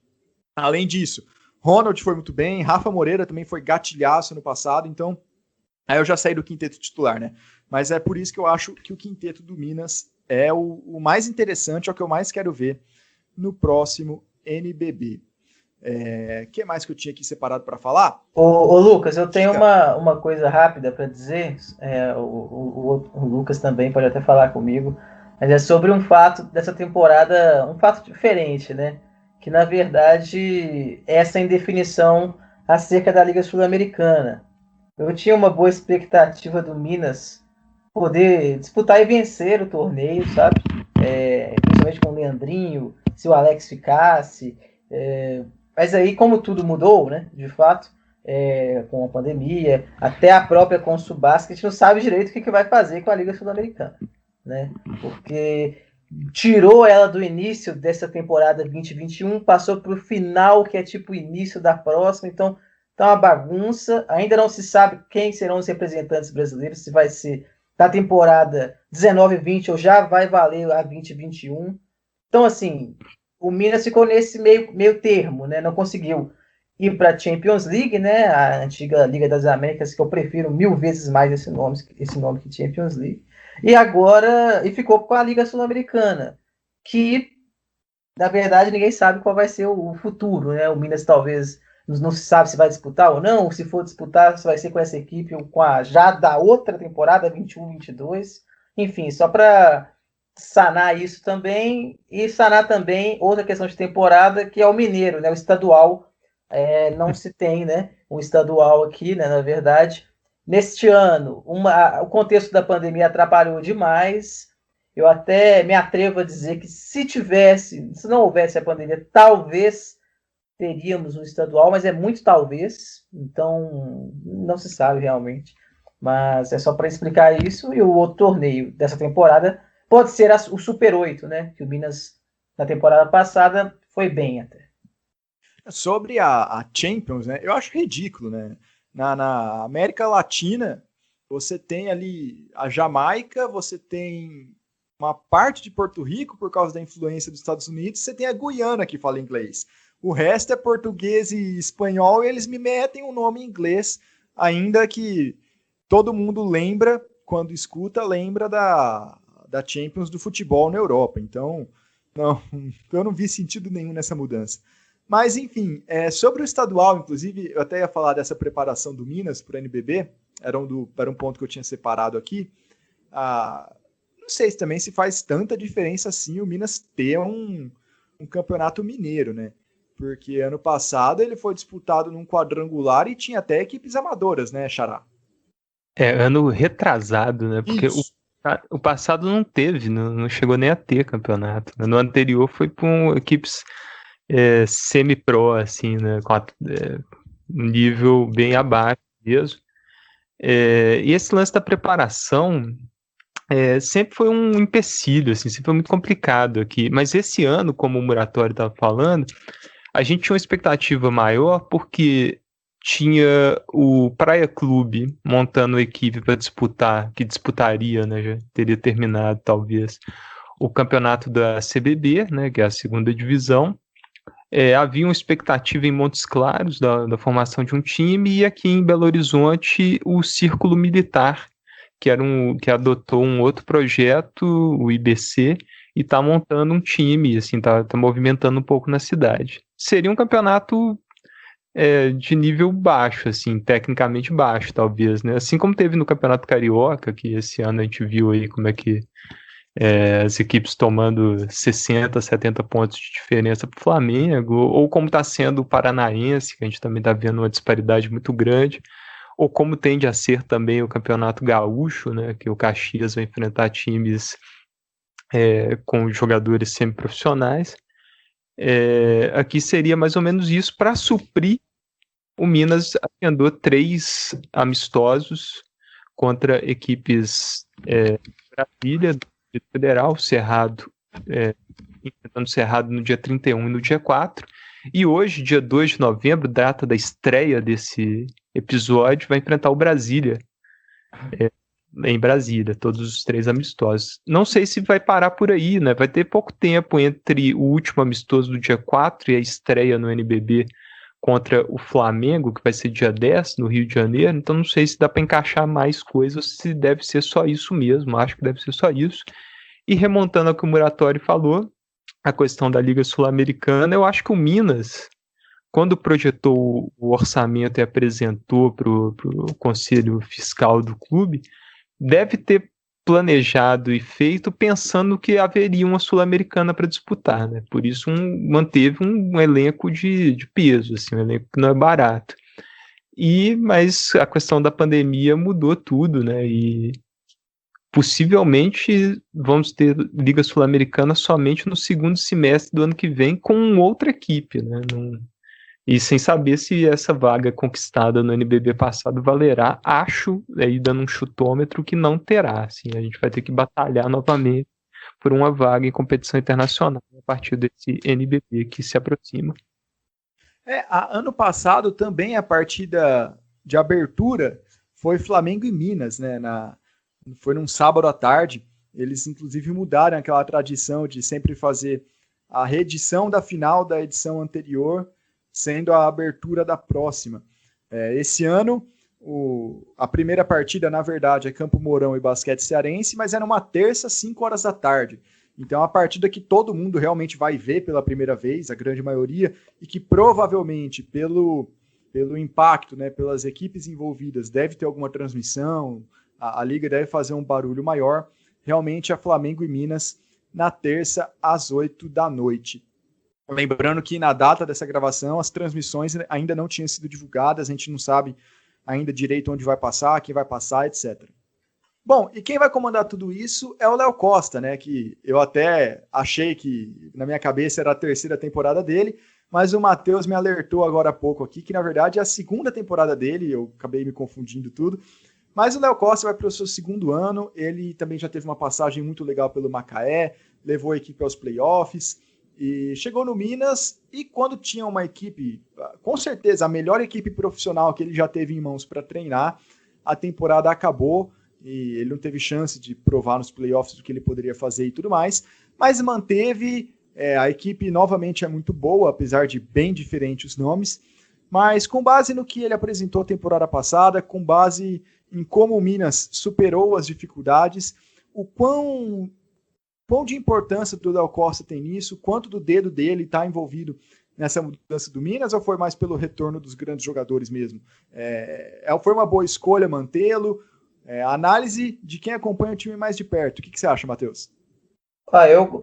Além disso, Ronald foi muito bem, Rafa Moreira também foi gatilhaço no passado, então aí eu já saí do quinteto titular, né? Mas é por isso que eu acho que o quinteto do Minas é o mais interessante, é o que eu mais quero ver no próximo NBB. O que mais que eu tinha aqui separado para falar? Ô Lucas, eu tenho uma coisa rápida para dizer. O Lucas também pode até falar comigo, mas é sobre um fato dessa temporada, um fato diferente, né? Que na verdade essa indefinição acerca da Liga Sul-Americana. Eu tinha uma boa expectativa do Minas poder disputar e vencer o torneio, sabe? Principalmente com o Leandrinho, se o Alex ficasse. Mas aí, como tudo mudou, né? De fato, com a pandemia, até a própria Consubasc, a gente não sabe direito o que vai fazer com a Liga Sul-Americana, né? Porque tirou ela do início dessa temporada 2021, passou para o final, que é tipo o início da próxima, então tá uma bagunça. Ainda não se sabe quem serão os representantes brasileiros, se vai ser da temporada 19-20 ou já vai valer a 20-21. Então, assim, o Minas ficou nesse meio termo, né? Não conseguiu ir para a Champions League, né? A antiga Liga das Américas, que eu prefiro 1000 vezes mais esse nome que Champions League. E ficou com a Liga Sul-Americana, que, na verdade, ninguém sabe qual vai ser o futuro, né? O Minas talvez não se sabe se vai disputar ou não, se for disputar, se vai ser com essa equipe ou com a já da outra temporada, 21-22. Enfim, só para sanar isso também, e sanar também outra questão de temporada, que é o Mineiro, né? O estadual, não se tem, né? Um estadual aqui, né? Na verdade, neste ano, o contexto da pandemia atrapalhou demais. Eu até me atrevo a dizer que se não houvesse a pandemia, talvez teríamos um estadual, mas é muito talvez, então não se sabe realmente. Mas é só para explicar isso. E o outro torneio dessa temporada pode ser o Super 8, né? Que o Minas, na temporada passada, foi bem até. Sobre a Champions, né? Eu acho ridículo, né? Na América Latina, você tem ali a Jamaica, você tem uma parte de Porto Rico por causa da influência dos Estados Unidos, você tem a Guiana que fala inglês. O resto é português e espanhol e eles me metem um nome em inglês, ainda que todo mundo lembra, quando escuta, lembra da Champions do futebol na Europa. Então, não, eu não vi sentido nenhum nessa mudança. Mas, enfim, sobre o estadual, inclusive, eu até ia falar dessa preparação do Minas para o NBB, era um ponto que eu tinha separado aqui. Não sei se também se faz tanta diferença assim o Minas ter um campeonato mineiro, né? Porque ano passado ele foi disputado num quadrangular e tinha até equipes amadoras, né, Xará? Ano retrasado, né? Porque Isso. o passado não teve, não chegou nem a ter campeonato. No anterior foi com equipes semi-pro, assim, né? Com um nível bem abaixo mesmo. E esse lance da preparação sempre foi um empecilho, assim, sempre foi muito complicado aqui. Mas esse ano, como o Muratório estava falando, a gente tinha uma expectativa maior porque tinha o Praia Clube montando uma equipe para disputar, que disputaria, né, já teria terminado talvez, o campeonato da CBB, né, que é a segunda divisão. Havia uma expectativa em Montes Claros da formação de um time, e aqui em Belo Horizonte o Círculo Militar, que adotou um outro projeto, o IBC, e está montando um time, assim, tá movimentando um pouco na cidade. Seria um campeonato de nível baixo, assim, tecnicamente baixo, talvez, né? Assim como teve no Campeonato Carioca, que esse ano a gente viu aí como é que as equipes tomando 60, 70 pontos de diferença para o Flamengo, ou como está sendo o Paranaense, que a gente também está vendo uma disparidade muito grande, ou como tende a ser também o Campeonato Gaúcho, né, que o Caxias vai enfrentar times com jogadores semiprofissionais. Aqui seria mais ou menos isso para suprir. O Minas agendou 3 amistosos contra equipes Brasília, do Federal, Cerrado, enfrentando Cerrado no dia 31 e no dia 4. E hoje, dia 2 de novembro, data da estreia desse episódio, vai enfrentar o Brasília, em Brasília, todos os 3 amistosos. Não sei se vai parar por aí, né? Vai ter pouco tempo entre o último amistoso do dia 4 e a estreia no NBB contra o Flamengo, que vai ser dia 10, no Rio de Janeiro. Então não sei se dá para encaixar mais coisas, se deve ser só isso mesmo. Acho que deve ser só isso. E remontando ao que o Muratório falou, a questão da Liga Sul-Americana, eu acho que o Minas, quando projetou o orçamento e apresentou para o Conselho Fiscal do clube, deve ter planejado e feito pensando que haveria uma Sul-Americana para disputar, né? Por isso manteve um elenco de peso, assim, um elenco que não é barato. Mas a questão da pandemia mudou tudo, né? E possivelmente vamos ter Liga Sul-Americana somente no segundo semestre do ano que vem com outra equipe, né? E sem saber se essa vaga conquistada no NBB passado valerá, acho, aí dando um chutômetro, que não terá. Assim, a gente vai ter que batalhar novamente por uma vaga em competição internacional a partir desse NBB que se aproxima. Ano passado também a partida de abertura foi Flamengo e Minas, né? Foi num sábado à tarde. Eles, inclusive, mudaram aquela tradição de sempre fazer a reedição da final da edição anterior, sendo a abertura da próxima. Esse ano, a primeira partida, na verdade, é Campo Mourão e Basquete Cearense, mas é numa terça, 5 horas da tarde. Então, é uma partida que todo mundo realmente vai ver pela primeira vez, a grande maioria, e que provavelmente, pelo impacto, né, pelas equipes envolvidas, deve ter alguma transmissão, a Liga deve fazer um barulho maior. Realmente, é Flamengo e Minas na terça, às 8 da noite. Lembrando que na data dessa gravação, as transmissões ainda não tinham sido divulgadas, a gente não sabe ainda direito onde vai passar, quem vai passar, etc. Bom, e quem vai comandar tudo isso é o Léo Costa, né? Que eu até achei que na minha cabeça era a terceira temporada dele, mas o Matheus me alertou agora há pouco aqui que na verdade é a segunda temporada dele, eu acabei me confundindo tudo. Mas o Léo Costa vai para o seu segundo ano, ele também já teve uma passagem muito legal pelo Macaé, levou a equipe aos playoffs, E chegou no Minas, e quando tinha uma equipe, com certeza a melhor equipe profissional que ele já teve em mãos para treinar, a temporada acabou e ele não teve chance de provar nos playoffs o que ele poderia fazer e tudo mais, mas manteve. A equipe novamente é muito boa, apesar de bem diferentes os nomes, mas com base no que ele apresentou a temporada passada, com base em como o Minas superou as dificuldades, o quão de importância do Léo Costa tem nisso, quanto do dedo dele está envolvido nessa mudança do Minas, ou foi mais pelo retorno dos grandes jogadores mesmo? Foi uma boa escolha mantê-lo? A análise de quem acompanha o time mais de perto. O que você acha, Matheus?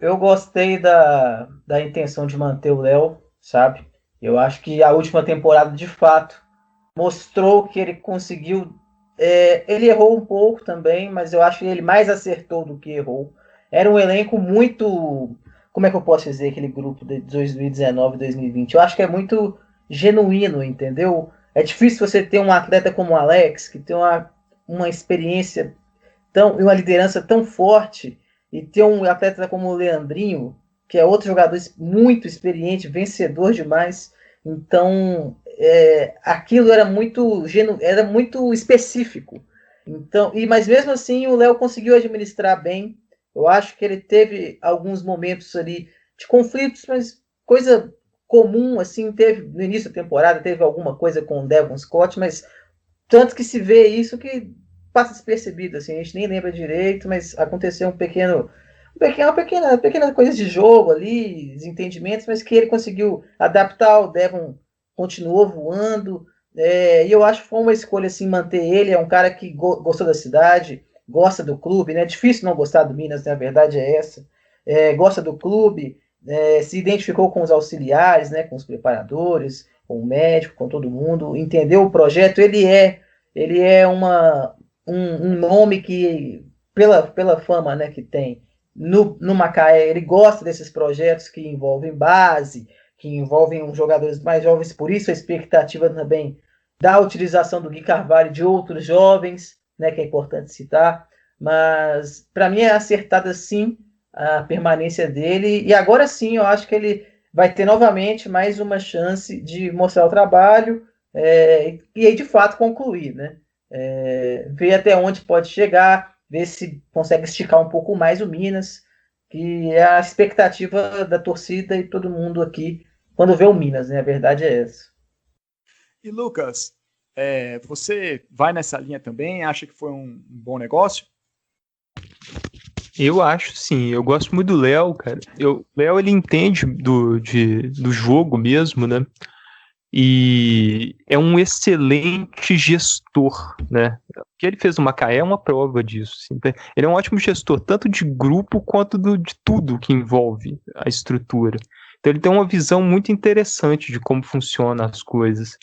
Eu gostei da intenção de manter o Léo, sabe? Eu acho que a última temporada, de fato, mostrou que ele conseguiu... ele errou um pouco também, mas eu acho que ele mais acertou do que errou. Era um elenco muito... Como é que eu posso dizer aquele grupo de 2019 e 2020? Eu acho que é muito genuíno, entendeu? É difícil você ter um atleta como o Alex, que tem uma experiência e uma liderança tão forte, e ter um atleta como o Leandrinho, que é outro jogador muito experiente, vencedor demais. Então, aquilo era muito era muito específico. Então, mas mesmo assim o Léo conseguiu administrar bem. Eu acho que ele teve alguns momentos ali de conflitos, mas coisa comum, assim, teve no início da temporada, teve alguma coisa com o Devon Scott, mas tanto que se vê isso que passa despercebido, assim, a gente nem lembra direito, mas aconteceu uma pequena coisa de jogo ali, desentendimentos, mas que ele conseguiu adaptar, o Devon continuou voando, e eu acho que foi uma escolha, assim, manter ele, é um cara que gostou da cidade, gosta do clube, né? É difícil não gostar do Minas, né? A verdade é essa, gosta do clube, se identificou com os auxiliares, né? Com os preparadores, com o médico, com todo mundo, entendeu o projeto, ele é um nome que, pela fama, né, que tem no Macaé, ele gosta desses projetos que envolvem base, que envolvem os jogadores mais jovens, por isso a expectativa também da utilização do Gui Carvalho e de outros jovens, né, que é importante citar, mas para mim é acertada sim a permanência dele, e agora sim eu acho que ele vai ter novamente mais uma chance de mostrar o trabalho, e aí de fato concluir, né? Ver até onde pode chegar, ver se consegue esticar um pouco mais o Minas, que é a expectativa da torcida e todo mundo aqui quando vê o Minas, né? A verdade é essa. E Lucas, você vai nessa linha também? Acha que foi um bom negócio? Eu acho, sim. Eu gosto muito do Léo, cara. O Léo, ele entende do jogo mesmo, né? E é um excelente gestor, né? O que ele fez no Macaé é uma prova disso. Assim. Ele é um ótimo gestor, tanto de grupo quanto de tudo que envolve a estrutura. Então ele tem uma visão muito interessante de como funcionam as coisas.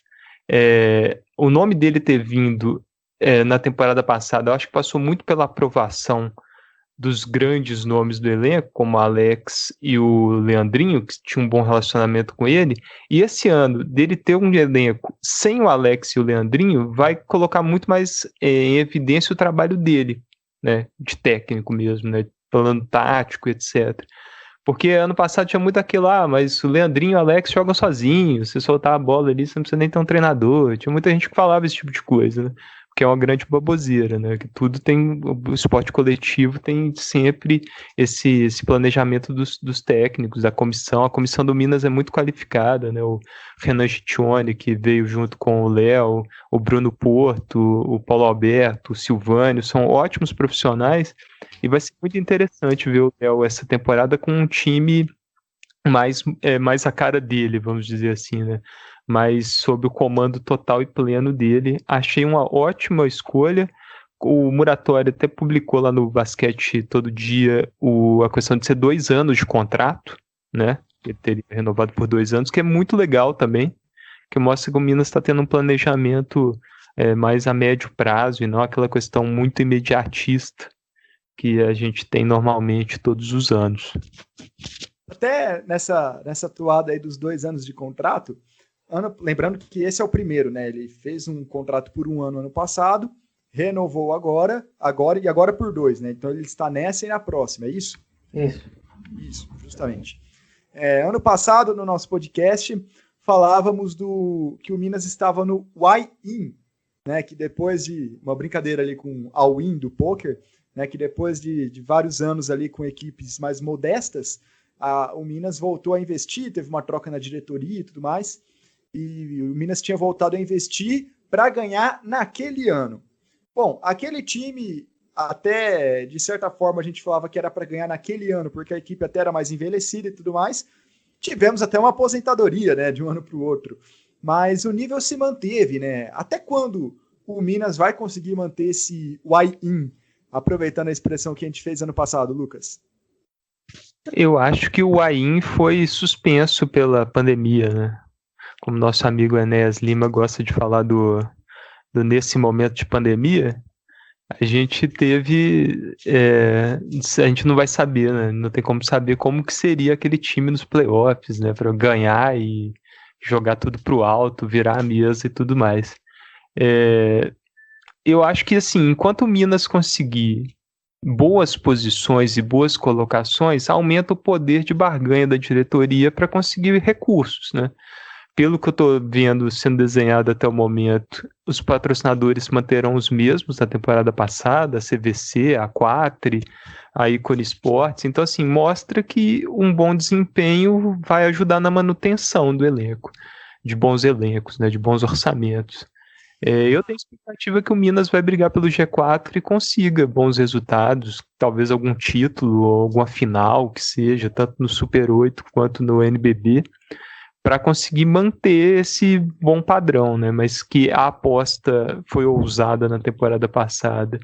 O nome dele ter vindo na temporada passada, eu acho que passou muito pela aprovação dos grandes nomes do elenco, como o Alex e o Leandrinho, que tinha um bom relacionamento com ele, e esse ano, dele ter um elenco sem o Alex e o Leandrinho, vai colocar muito mais em evidência o trabalho dele, né, de técnico mesmo, né, plano tático, etc. Porque ano passado tinha muito aquilo, mas o Leandrinho e o Alex jogam sozinhos, se soltar a bola ali, você não precisa nem ter um treinador. Tinha muita gente que falava esse tipo de coisa, né? Que é uma grande baboseira, né? Que tudo tem, o esporte coletivo tem sempre esse planejamento dos técnicos, da comissão. A comissão do Minas é muito qualificada, né? O Renan Chiccione, que veio junto com o Léo, o Bruno Porto, o Paulo Alberto, o Silvânio, são ótimos profissionais, e vai ser muito interessante ver o Léo essa temporada com um time mais a cara dele, vamos dizer assim, né? Mas sob o comando total e pleno dele. Achei uma ótima escolha. O Muratório até publicou lá no Basquete Todo Dia a questão de ser 2 anos de contrato, né? Ele teria renovado por 2 anos, que é muito legal também, que mostra que o Minas está tendo um planejamento mais a médio prazo e não aquela questão muito imediatista que a gente tem normalmente todos os anos. Até nessa toada aí dos 2 anos de contrato, lembrando que esse é o primeiro, né? Ele fez um contrato por 1 ano passado, renovou agora por 2, né? Então ele está nessa e na próxima, é isso? Isso. Isso, justamente. Ano passado, no nosso podcast, falávamos que o Minas estava no Y-In, né, que depois de uma brincadeira ali com all-in do poker, né, que depois de vários anos ali com equipes mais modestas, o Minas voltou a investir, teve uma troca na diretoria e tudo mais, e o Minas tinha voltado a investir para ganhar naquele ano. Bom, aquele time, até de certa forma a gente falava que era para ganhar naquele ano, porque a equipe até era mais envelhecida e tudo mais. Tivemos até uma aposentadoria, né, de um ano para o outro, mas o nível se manteve, né? Até quando o Minas vai conseguir manter esse Y-In, aproveitando a expressão que a gente fez ano passado, Lucas? Eu acho que o AIM foi suspenso pela pandemia, né? Como nosso amigo Enéas Lima gosta de falar do nesse momento de pandemia, a gente teve... a gente não vai saber, né? Não tem como saber como que seria aquele time nos playoffs, né? Para ganhar e jogar tudo pro alto, virar a mesa e tudo mais. Eu acho que, assim, enquanto o Minas conseguir boas posições e boas colocações, aumenta o poder de barganha da diretoria para conseguir recursos, né? Pelo que eu estou vendo sendo desenhado até o momento, os patrocinadores manterão os mesmos da temporada passada, a CVC, a Quatri, a Icone Sports. Então, assim, mostra que um bom desempenho vai ajudar na manutenção do elenco, de bons elencos, né, de bons orçamentos. Eu tenho expectativa que o Minas vai brigar pelo G4 e consiga bons resultados, talvez algum título ou alguma final que seja, tanto no Super 8 quanto no NBB, para conseguir manter esse bom padrão, né? Mas que a aposta foi ousada na temporada passada.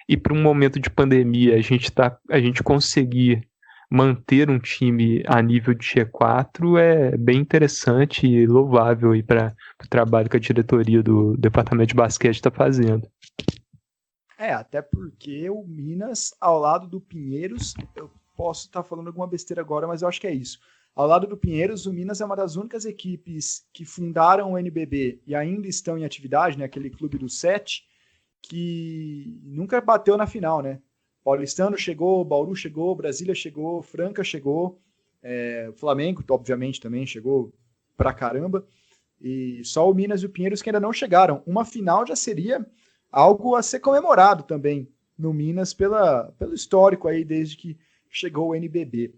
E para um momento de pandemia, a gente conseguir manter um time a nível de G4 é bem interessante e louvável para o trabalho que a diretoria do departamento de basquete está fazendo. Até porque o Minas, ao lado do Pinheiros, eu posso estar falando alguma besteira agora, mas eu acho que é isso. Ao lado do Pinheiros, o Minas é uma das únicas equipes que fundaram o NBB e ainda estão em atividade, né, aquele clube dos 7, que nunca bateu na final, né? Paulistano chegou, Bauru chegou, Brasília chegou, Franca chegou, Flamengo, obviamente, também chegou pra caramba, e só o Minas e o Pinheiros que ainda não chegaram. Uma final já seria algo a ser comemorado também no Minas pelo histórico aí desde que chegou o NBB.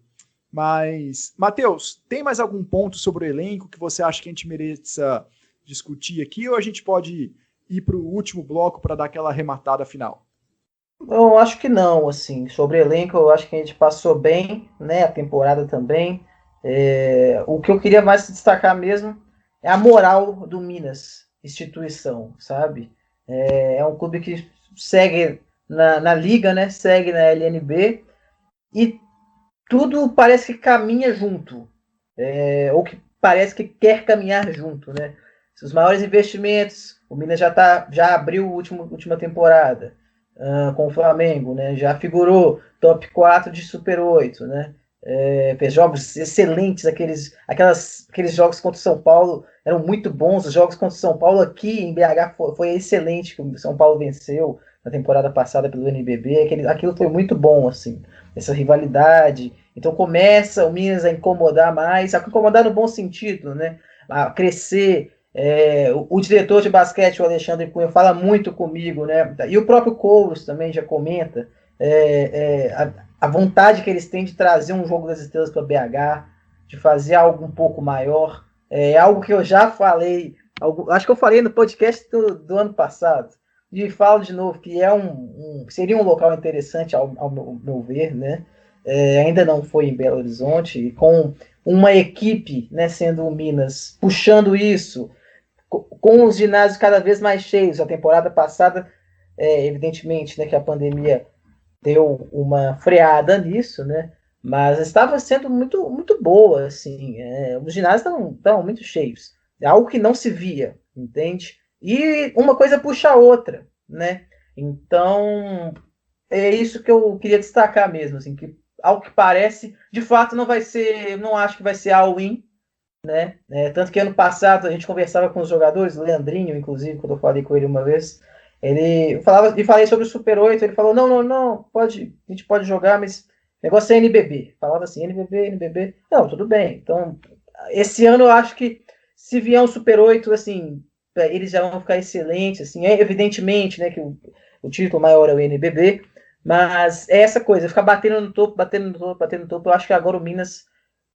Mas, Matheus, tem mais algum ponto sobre o elenco que você acha que a gente mereça discutir aqui, ou a gente pode ir para o último bloco para dar aquela arrematada final? Eu acho que não, assim, sobre elenco eu acho que a gente passou bem, né, a temporada também. O que eu queria mais destacar mesmo é a moral do Minas, instituição, sabe? É um clube que segue na Liga, né, segue na LNB, e tudo parece que caminha junto, ou que parece que quer caminhar junto, né? Os maiores investimentos, o Minas já abriu a última temporada com o Flamengo, né? Já figurou top 4 de Super 8, né? Fez jogos excelentes, aqueles jogos contra o São Paulo eram muito bons. Os jogos contra o São Paulo aqui em BH foi excelente, que o São Paulo venceu na temporada passada pelo NBB. Aquilo foi muito bom, assim, essa rivalidade. Então começa o Minas a incomodar mais, a incomodar no bom sentido, né? A crescer. O diretor de basquete, o Alexandre Cunha, fala muito comigo, né? E o próprio Couros também já comenta a vontade que eles têm de trazer um jogo das estrelas para BH, de fazer algo um pouco maior. É algo que eu já falei, acho que eu falei no podcast do ano passado, e falo de novo, que seria um local interessante ao meu ver, né? Ainda não foi em Belo Horizonte, com uma equipe, né, sendo o Minas, puxando isso, com os ginásios cada vez mais cheios. A temporada passada, evidentemente, né, que a pandemia deu uma freada nisso, né? Mas estava sendo muito, muito boa, assim. Os ginásios estavam muito cheios. É algo que não se via, entende? E uma coisa puxa a outra, né? Então, é isso que eu queria destacar mesmo, assim, que ao que parece, de fato não vai ser, não acho que vai ser all-in, né? Tanto que ano passado a gente conversava com os jogadores, o Leandrinho, inclusive, quando eu falei com ele uma vez, falei sobre o Super 8, ele falou, não, a gente pode jogar, mas negócio é NBB. Falava assim, NBB. Não, tudo bem. Então, esse ano eu acho que se vier um Super 8, assim, eles já vão ficar excelentes, assim, evidentemente, né, que o título maior é o NBB, mas é essa coisa, ficar batendo no topo, eu acho que agora o Minas,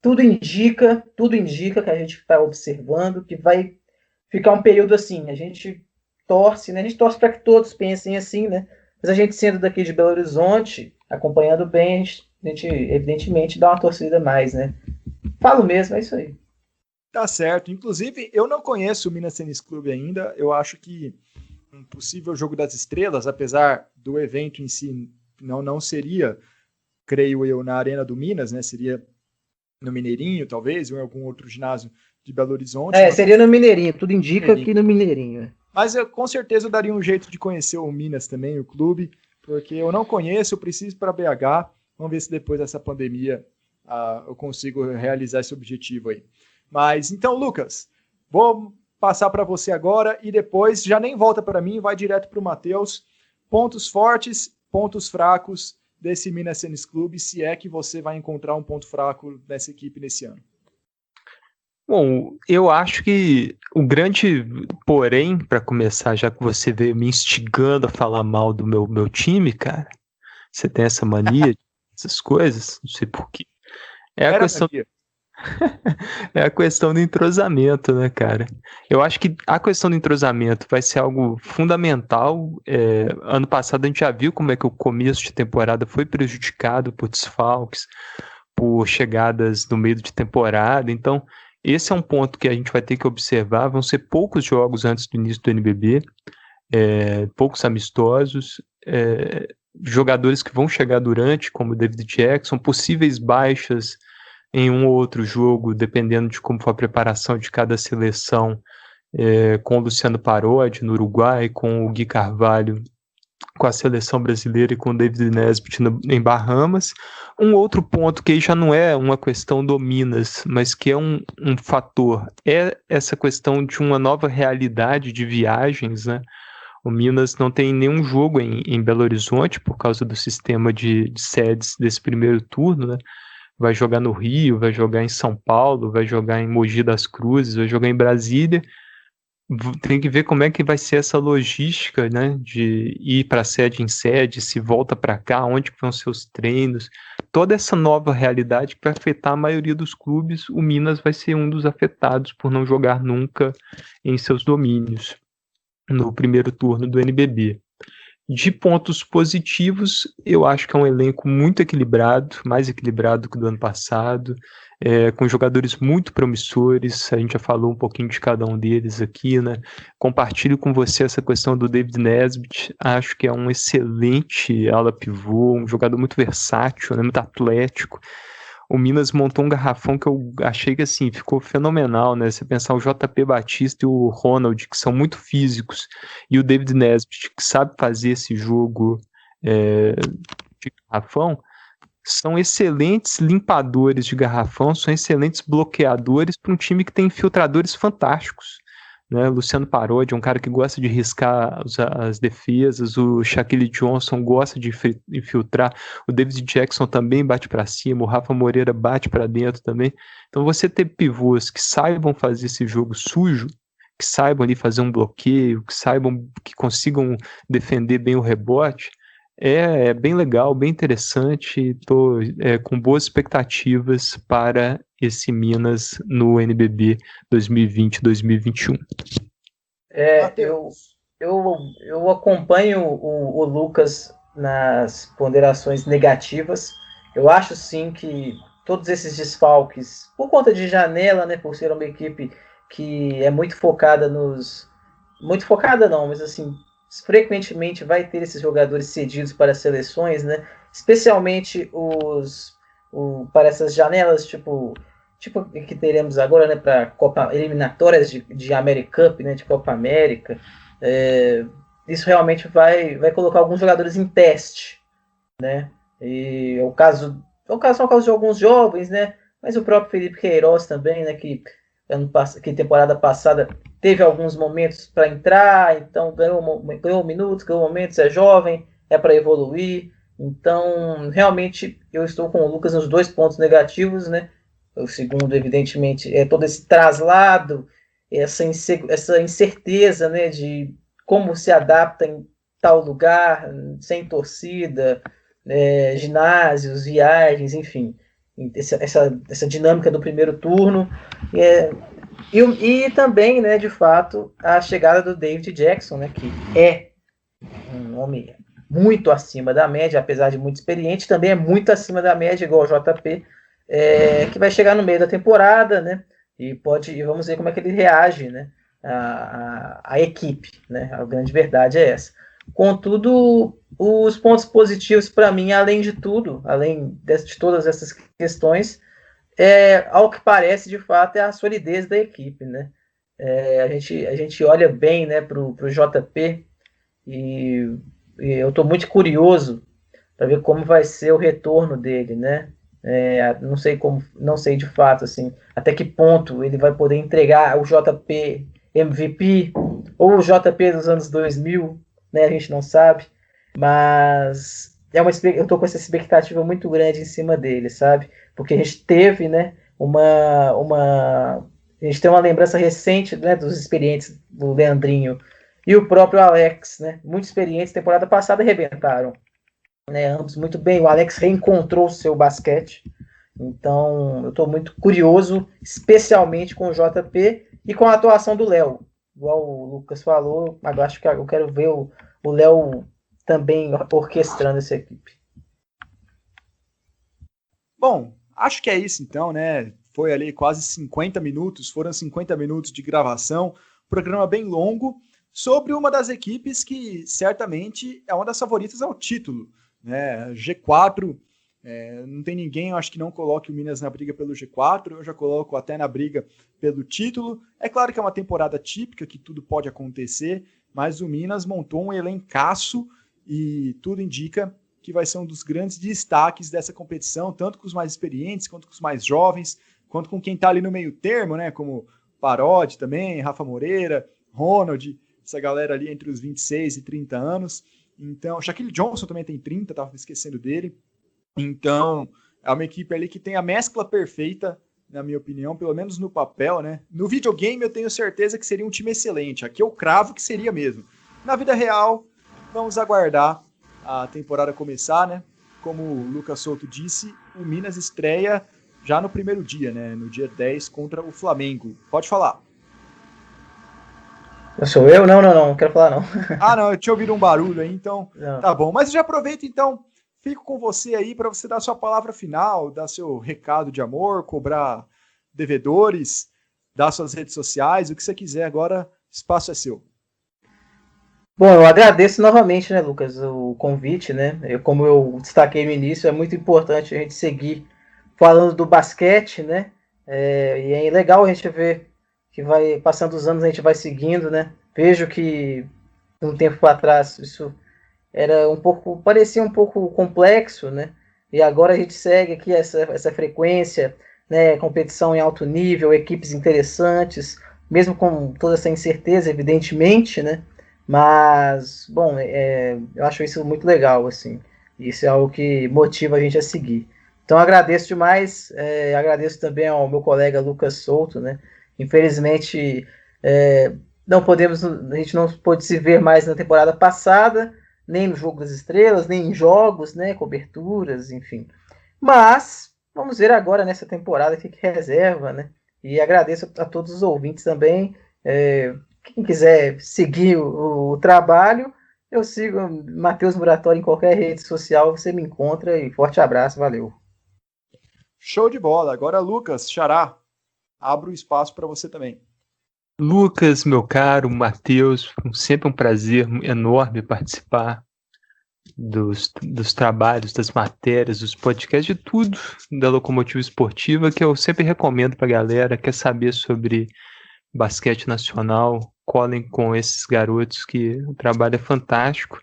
tudo indica que a gente está observando, que vai ficar um período assim, a gente torce, né, a gente torce para que todos pensem assim, né, mas a gente sendo daqui de Belo Horizonte, acompanhando bem, a gente evidentemente dá uma torcida a mais, né. Falo mesmo, é isso aí. Tá certo. Inclusive, eu não conheço o Minas Tênis Clube ainda. Eu acho que um possível jogo das estrelas, apesar do evento em si não seria, creio eu, na Arena do Minas, né? Seria no Mineirinho, talvez, ou em algum outro ginásio de Belo Horizonte. Seria no Mineirinho, tudo indica que no Mineirinho. Mas eu com certeza eu daria um jeito de conhecer o Minas também, o clube, porque eu não conheço, eu preciso ir para BH. Vamos ver se depois dessa pandemia eu consigo realizar esse objetivo aí. Mas então, Lucas, vou passar para você agora e depois já nem volta para mim, vai direto para o Matheus. Pontos fortes, pontos fracos desse Minas Tênis Clube, se é que você vai encontrar um ponto fraco nessa equipe nesse ano. Bom, eu acho que o grande porém, para começar, já que você veio me instigando a falar mal do meu time, cara, você tem essa mania, essas coisas, não sei porquê. É a questão do entrosamento, né, cara? Eu acho que a questão do entrosamento vai ser algo fundamental. Ano passado a gente já viu como é que o começo de temporada foi prejudicado por desfalques, por chegadas no meio de temporada. Então, esse é um ponto que a gente vai ter que observar. Vão ser poucos jogos antes do início do NBB, poucos amistosos, jogadores que vão chegar durante, como o David Jackson, possíveis baixas em um ou outro jogo, dependendo de como for a preparação de cada seleção, com o Luciano Parodi no Uruguai, com o Gui Carvalho com a seleção brasileira e com o David Nesbitt em Bahamas. Um outro ponto que aí já não é uma questão do Minas, mas que é um fator, é essa questão de uma nova realidade de viagens, né? O Minas não tem nenhum jogo em Belo Horizonte por causa do sistema de sedes desse primeiro turno, né? Vai jogar no Rio, vai jogar em São Paulo, vai jogar em Mogi das Cruzes, vai jogar em Brasília. Tem que ver como é que vai ser essa logística, né, de ir para sede em sede, se volta para cá, onde vão ser os treinos, toda essa nova realidade que vai afetar a maioria dos clubes. O Minas vai ser um dos afetados por não jogar nunca em seus domínios no primeiro turno do NBB. De pontos positivos, eu acho que é um elenco muito equilibrado, mais equilibrado que o do ano passado, com jogadores muito promissores. A gente já falou um pouquinho de cada um deles aqui, né? Compartilho com você essa questão do David Nesbitt. Acho que é um excelente ala pivô, um jogador muito versátil, né? Muito atlético. O Minas montou um garrafão que eu achei que assim, ficou fenomenal, né? Você pensar o JP Batista e o Ronald, que são muito físicos, e o David Nesbitt, que sabe fazer esse jogo de garrafão, são excelentes limpadores de garrafão, são excelentes bloqueadores para um time que tem infiltradores fantásticos. Né? Luciano Parodi é um cara que gosta de riscar as defesas, o Shaquille Johnson gosta de infiltrar, o David Jackson também bate para cima, o Rafa Moreira bate para dentro também. Então você ter pivôs que saibam fazer esse jogo sujo, que saibam ali fazer um bloqueio, que consigam defender bem o rebote, é bem legal, bem interessante. Estou com boas expectativas para esse Minas no NBB 2020-2021. Eu acompanho o Lucas nas ponderações negativas. Eu acho sim que todos esses desfalques, por conta de janela, né, por ser uma equipe que é muito focada muito focada não, mas assim, frequentemente vai ter esses jogadores cedidos para as seleções, né? Especialmente para essas janelas, tipo que teremos agora, né? Para eliminatórias de America Cup, né? De Copa América. Isso realmente vai colocar alguns jogadores em teste, né? E é o caso de alguns jovens, né? Mas o próprio Felipe Queiroz também, né? Que temporada passada teve alguns momentos para entrar, então ganhou minutos, ganhou momentos, é jovem, é para evoluir. Então, realmente, eu estou com o Lucas nos 2 pontos negativos, né? O segundo, evidentemente, é todo esse traslado, essa incerteza, né, de como se adapta em tal lugar, sem torcida, ginásios, viagens, enfim. Essa dinâmica do primeiro turno. E também, né, de fato, a chegada do David Jackson, né, que é um homem muito acima da média, apesar de muito experiente, também é muito acima da média, igual o JP, que vai chegar no meio da temporada, né? E vamos ver como é que ele reage, né? A equipe, né? A grande verdade é essa. Contudo, os pontos positivos para mim, além de tudo, além de todas essas questões, ao que parece, de fato, é a solidez da equipe, né? A gente olha bem, né, para o JP e eu estou muito curioso para ver como vai ser o retorno dele, né? Não sei de fato assim, até que ponto ele vai poder entregar o JP MVP ou o JP dos anos 2000, né? A gente não sabe, mas eu tô com essa expectativa muito grande em cima dele, sabe? Porque a gente teve, né, a gente tem uma lembrança recente, né, dos experientes do Leandrinho e o próprio Alex, né, muito experientes, temporada passada arrebentaram, né, ambos muito bem. O Alex reencontrou o seu basquete, então eu estou muito curioso, especialmente com o JP e com a atuação do Léo. Igual o Lucas falou, agora acho que eu quero ver o Léo também orquestrando essa equipe. Bom, acho que é isso então, né? Foi ali quase 50 minutos, foram 50 minutos de gravação, programa bem longo, sobre uma das equipes que certamente é uma das favoritas ao título, né? G4, não tem ninguém, eu acho que não coloque o Minas na briga pelo G4, eu já coloco até na briga pelo título. É claro que é uma temporada típica, que tudo pode acontecer, mas o Minas montou um elencaço e tudo indica que vai ser um dos grandes destaques dessa competição, tanto com os mais experientes, quanto com os mais jovens, quanto com quem está ali no meio termo, né, como Parodi também, Rafa Moreira, Ronald, essa galera ali entre os 26 e 30 anos. Então, Shaquille Johnson também tem 30, estava esquecendo dele. Então, é uma equipe ali que tem a mescla perfeita, na minha opinião, pelo menos no papel, né? No videogame eu tenho certeza que seria um time excelente. Aqui eu cravo que seria mesmo. Na vida real, vamos aguardar a temporada começar, né? Como o Lucas Souto disse, o Minas estreia já no primeiro dia, né? No dia 10 contra o Flamengo. Pode falar. Sou eu? Não quero falar não. Não, eu tinha ouvido um barulho aí, então Não. Tá bom. Mas já aproveita então, fico com você aí para você dar sua palavra final, dar seu recado de amor, cobrar devedores, dar suas redes sociais, o que você quiser agora, espaço é seu. Bom, eu agradeço novamente, né, Lucas, o convite, né? Como eu destaquei no início, é muito importante a gente seguir falando do basquete, né? E é legal a gente ver que vai passando os anos, a gente vai seguindo, né? Vejo que um tempo atrás isso parecia um pouco complexo, né? E agora a gente segue aqui essa frequência, né? Competição em alto nível, equipes interessantes, mesmo com toda essa incerteza, evidentemente, né? Mas, bom, eu acho isso muito legal, assim. Isso é algo que motiva a gente a seguir. Então, agradeço demais. Agradeço também ao meu colega Lucas Souto, né? Infelizmente, a gente não pôde se ver mais na temporada passada, nem no Jogo das Estrelas, nem em jogos, né? Coberturas, enfim. Mas, vamos ver agora nessa temporada o que reserva, né? E agradeço a todos os ouvintes também. Quem quiser seguir o trabalho, eu sigo Matheus Muratori em qualquer rede social, você me encontra e forte abraço, valeu. Show de bola. Agora, Lucas, Xará, abro o espaço para você também. Lucas, meu caro, Matheus, sempre um prazer enorme participar dos trabalhos, das matérias, dos podcasts, de tudo da Locomotiva Esportiva, que eu sempre recomendo para a galera, quer saber sobre basquete nacional, colhem com esses garotos que o trabalho é fantástico.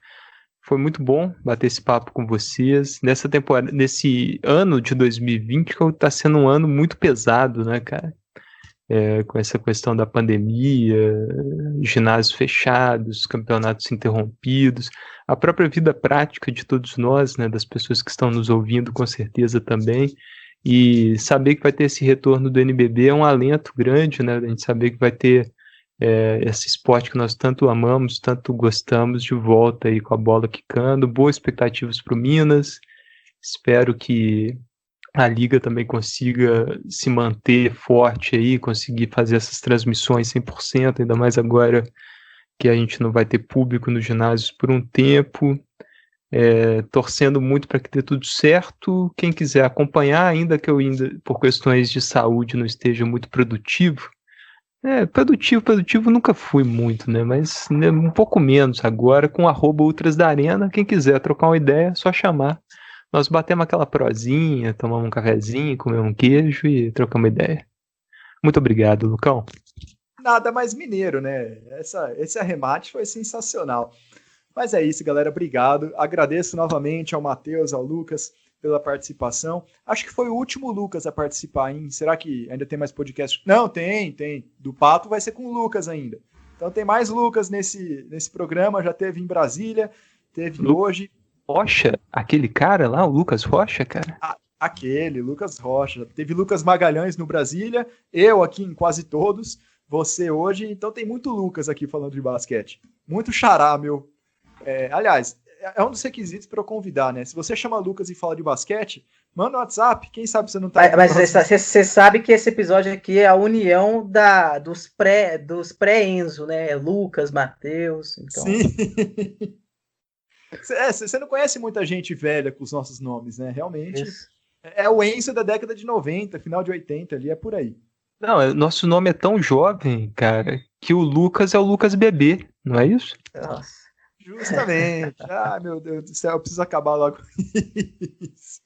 Foi muito bom bater esse papo com vocês. Nessa temporada, nesse ano de 2020, que está sendo um ano muito pesado, né, cara? com essa questão da pandemia, ginásios fechados, campeonatos interrompidos, a própria vida prática de todos nós, né, das pessoas que estão nos ouvindo, com certeza também, e saber que vai ter esse retorno do NBB é um alento grande, né, a gente saber que vai ter esse esporte que nós tanto amamos, tanto gostamos, de volta aí com a bola quicando. Boas expectativas para o Minas, espero que a Liga também consiga se manter forte aí, conseguir fazer essas transmissões 100%, ainda mais agora que a gente não vai ter público nos ginásios por um tempo. Torcendo muito para que dê tudo certo. Quem quiser acompanhar, ainda que eu por questões de saúde não esteja muito produtivo, produtivo nunca fui muito, né? Mas né, um pouco menos agora, com @Ultras da Arena. Quem quiser trocar uma ideia, é só chamar. Nós batemos aquela prosinha, tomamos um cafezinho, comemos um queijo e trocamos ideia. Muito obrigado, Lucão. Nada mais mineiro, né? Esse arremate foi sensacional. Mas é isso, galera. Obrigado. Agradeço novamente ao Matheus, ao Lucas, pela participação. Acho que foi o último Lucas a participar, hein? Será que ainda tem mais podcast? Não, tem. Do Pato vai ser com o Lucas ainda. Então tem mais Lucas nesse programa. Já teve em Brasília, teve hoje. Rocha? Aquele cara lá, o Lucas Rocha, cara? Aquele, Lucas Rocha. Teve Lucas Magalhães no Brasília, eu aqui em quase todos, você hoje. Então tem muito Lucas aqui falando de basquete. Muito xará, meu. Aliás, é um dos requisitos para eu convidar, né? Se você chama Lucas e fala de basquete, manda um WhatsApp, quem sabe você não tá... Mas você sabe que esse episódio aqui é a união dos pré-Enzo, né? Lucas, Matheus, então... Sim. Você não conhece muita gente velha com os nossos nomes, né? Realmente. Isso. É o Enzo da década de 90, final de 80 ali, é por aí. Não, nosso nome é tão jovem, cara, que o Lucas é o Lucas bebê, não é isso? Nossa. Justamente. Meu Deus do céu, eu preciso acabar logo com isso.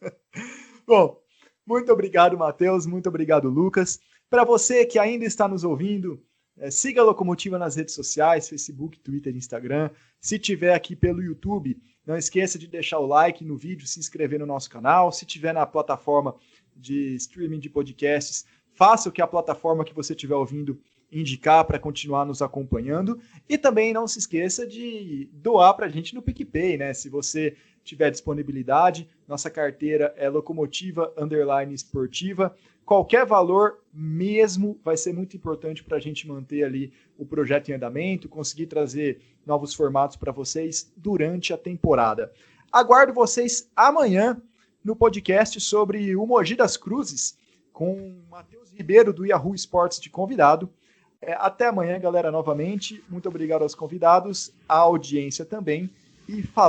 Bom, muito obrigado, Matheus, muito obrigado, Lucas. Para você que ainda está nos ouvindo, siga a Locomotiva nas redes sociais, Facebook, Twitter, Instagram. Se tiver aqui pelo YouTube, não esqueça de deixar o like no vídeo, se inscrever no nosso canal. Se tiver na plataforma de streaming de podcasts, faça o que a plataforma que você estiver ouvindo indicar para continuar nos acompanhando. E também não se esqueça de doar para a gente no PicPay, né? Se você tiver disponibilidade, nossa carteira é Locomotiva_Esportiva. Qualquer valor mesmo vai ser muito importante para a gente manter ali o projeto em andamento, conseguir trazer novos formatos para vocês durante a temporada. Aguardo vocês amanhã no podcast sobre o Mogi das Cruzes, com o Matheus Ribeiro do Yahoo Sports de convidado. Até amanhã, galera, novamente. Muito obrigado aos convidados, à audiência também. E falou!